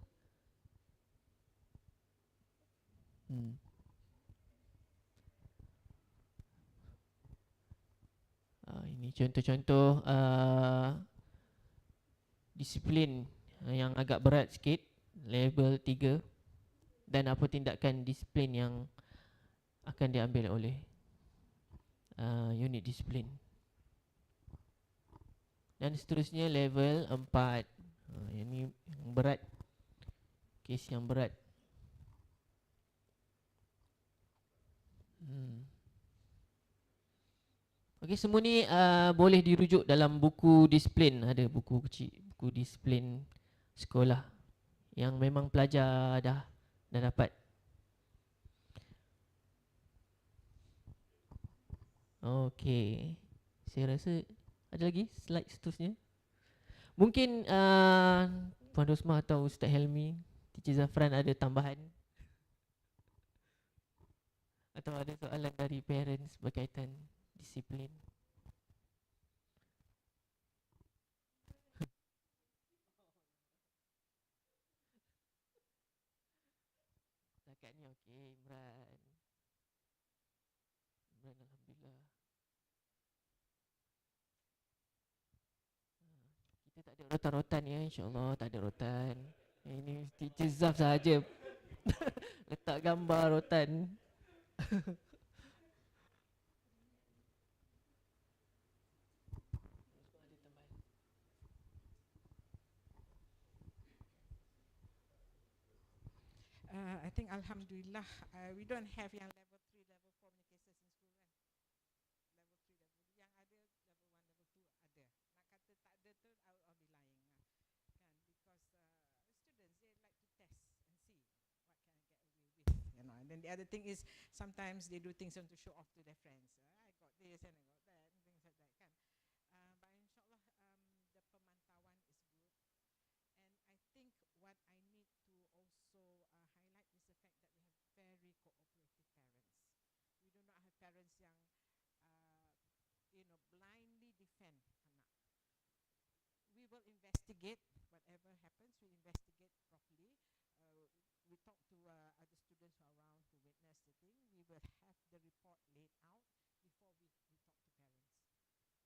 Ini contoh-contoh disiplin yang agak berat sikit, level 3, dan apa tindakan disiplin yang akan diambil oleh unit disiplin. Dan seterusnya level 4. Ini yang berat, kes yang berat. Okey, semua ni boleh dirujuk dalam buku disiplin. Ada buku kecil, buku disiplin sekolah yang memang pelajar dah dapat. Okey, saya rasa ada lagi slide seterusnya. Mungkin Puan Rosmah atau Ustaz Helmi, Teacher Zafran ada tambahan atau ada soalan dari parents berkaitan disiplin. Stakatnya okey, Imran. Imran alhamdulillah. Kita tak ada rotan-rotan ya, insya-Allah tak ada rotan. Ini Teacher Zaf saja letak gambar rotan. I think alhamdulillah we don't have yang level 3, level 4 punya cases in school kan. Level 3, yang ada level 1, level 2 ada. Nak kata tak ada tu I'll be lying lah. Kan, because students they like to test and see what can I get away with, you know. And then the other thing is sometimes they do things to show off to their friends. I got this and I got that and things like that kan. But inshallah the pemantauan is good. And I think what I need to also highlight is the fact that we have very cooperative parents. We do not have parents yang blindly defend anak. We will investigate whatever happens. We investigate properly. We talk to other students who are around who witness the thing. We will have the report laid out before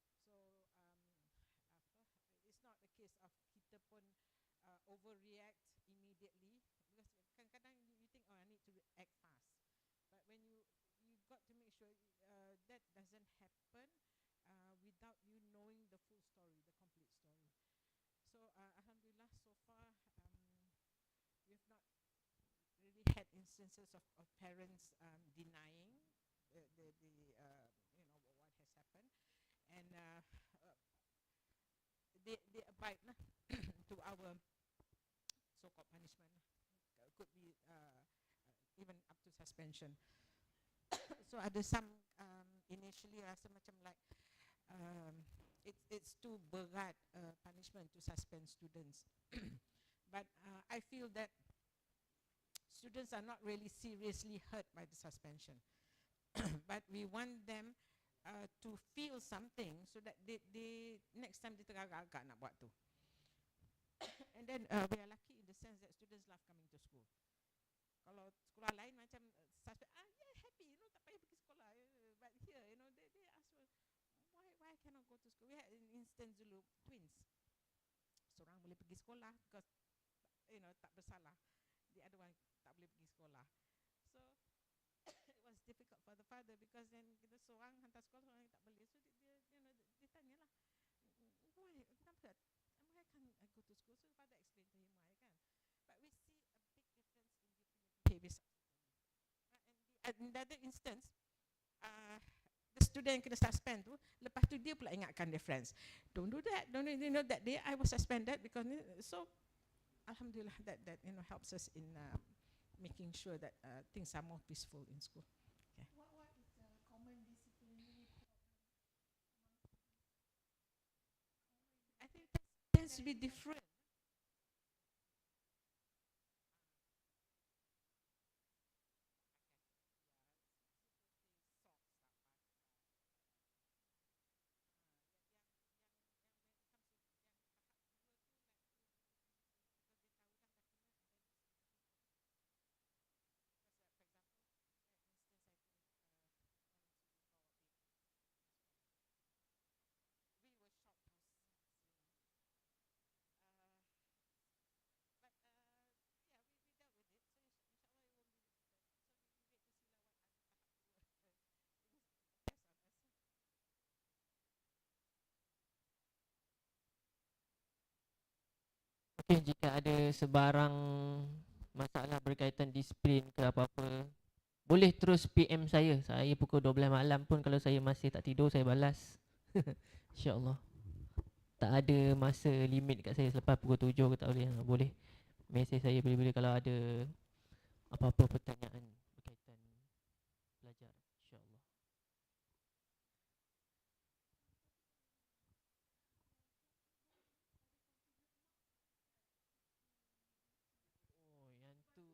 we talk to parents. So it's not a case of kita pun overreact immediately, because kadang-kadang you think, oh, I need to act fast, but when you got to make sure that doesn't happen without you knowing the full story, the complete story. So alhamdulillah, so far we've not really had instances of parents denying the what has happened, and they abide to our so-called punishment. Could be even up to suspension. So ada some initially rasa macam like it's too berat punishment to suspend students. But I feel that students are not really seriously hurt by the suspension. But we want them to feel something so that they next time dia teragak-agak nak buat tu. And then we are lucky in the sense that students love coming to school. Kalau sekolah lain macam suspect, yeah, happy, tak payah pergi sekolah. But here, they ask, well, why I cannot go to school? We had an instance dulu, twins. Seorang boleh pergi sekolah because tak bersalah. The other one tak boleh pergi sekolah. So it was difficult for the father because then kita seorang hantar sekolah, seorang tak boleh. So dia tanyalah, why? Kenapa? Why can't I go to school? So the father explained to him why, kan? But we see a big difference in dia punya behavior subsequently. And in the other instance, the student yang kena suspend tu, lepas tu dia pula ingatkan their friends, don't do that, that day I was suspended because so alhamdulillah that helps us in making sure that things are more peaceful in school. Okay. What is the common disciplinary problem? I think that tends to be different. Okay, jika ada sebarang masalah berkaitan disiplin ke apa-apa, boleh terus PM saya. Saya pukul 12 malam pun kalau saya masih tak tidur, saya balas. InsyaAllah. Tak ada masa limit kat saya selepas pukul 7 ke tak boleh. Boleh mesej saya bila-bila kalau ada apa-apa pertanyaan berkaitan belajar. InsyaAllah. Oh, yang tu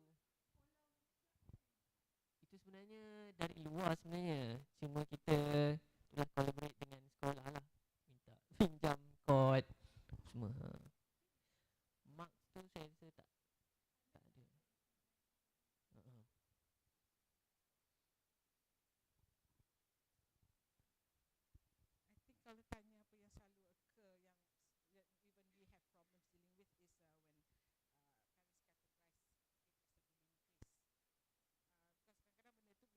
itu sebenarnya dari luar sebenarnya. Cuma kita telah collaborate dengan sekolah lah. Minta pinjam kod semua. Marks tu saya rasa tak ada. I think kalau tanya apa yang selalu occur yang even we have problems dealing with is when parents categorize it as a bullying case. Because kadang-kadang benda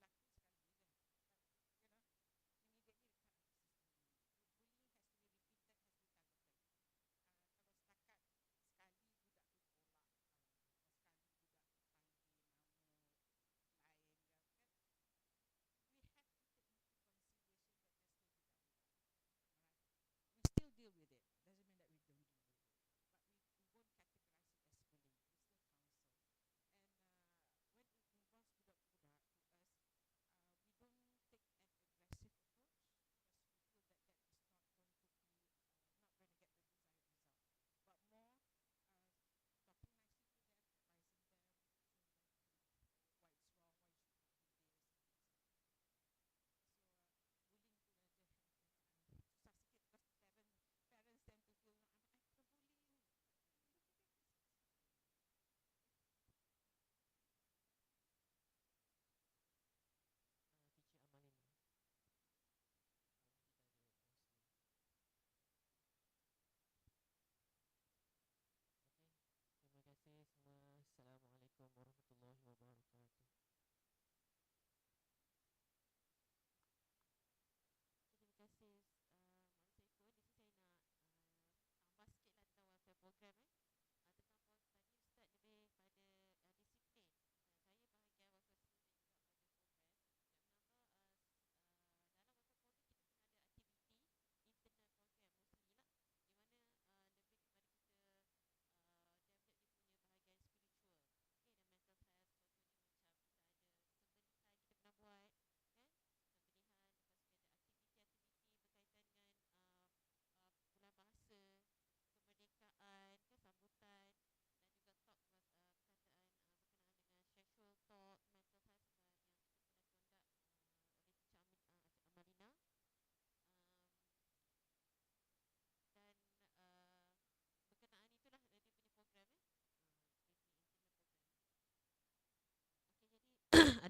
tu berlaku sekali je. But immediately they cut off the system.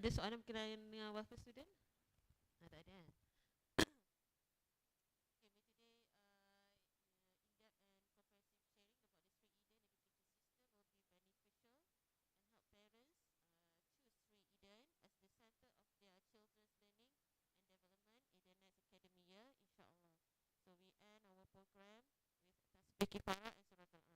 Ada soalan berkenaan dengan welfare student? Tak ada. Okay, but today in-depth and comprehensive sharing about the 3 Eden education system will be beneficial and help parents choose 3 Eden as the center of their children's learning and development in the next academic year, insyaAllah. So we end our program with Tasbih Kifarah and Surah Al-As.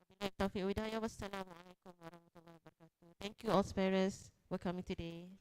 Wabillahi taufiq wa hidayah. Wassalamualaikum warahmatullahi wabarakatuh. Thank you all sparrows for coming today.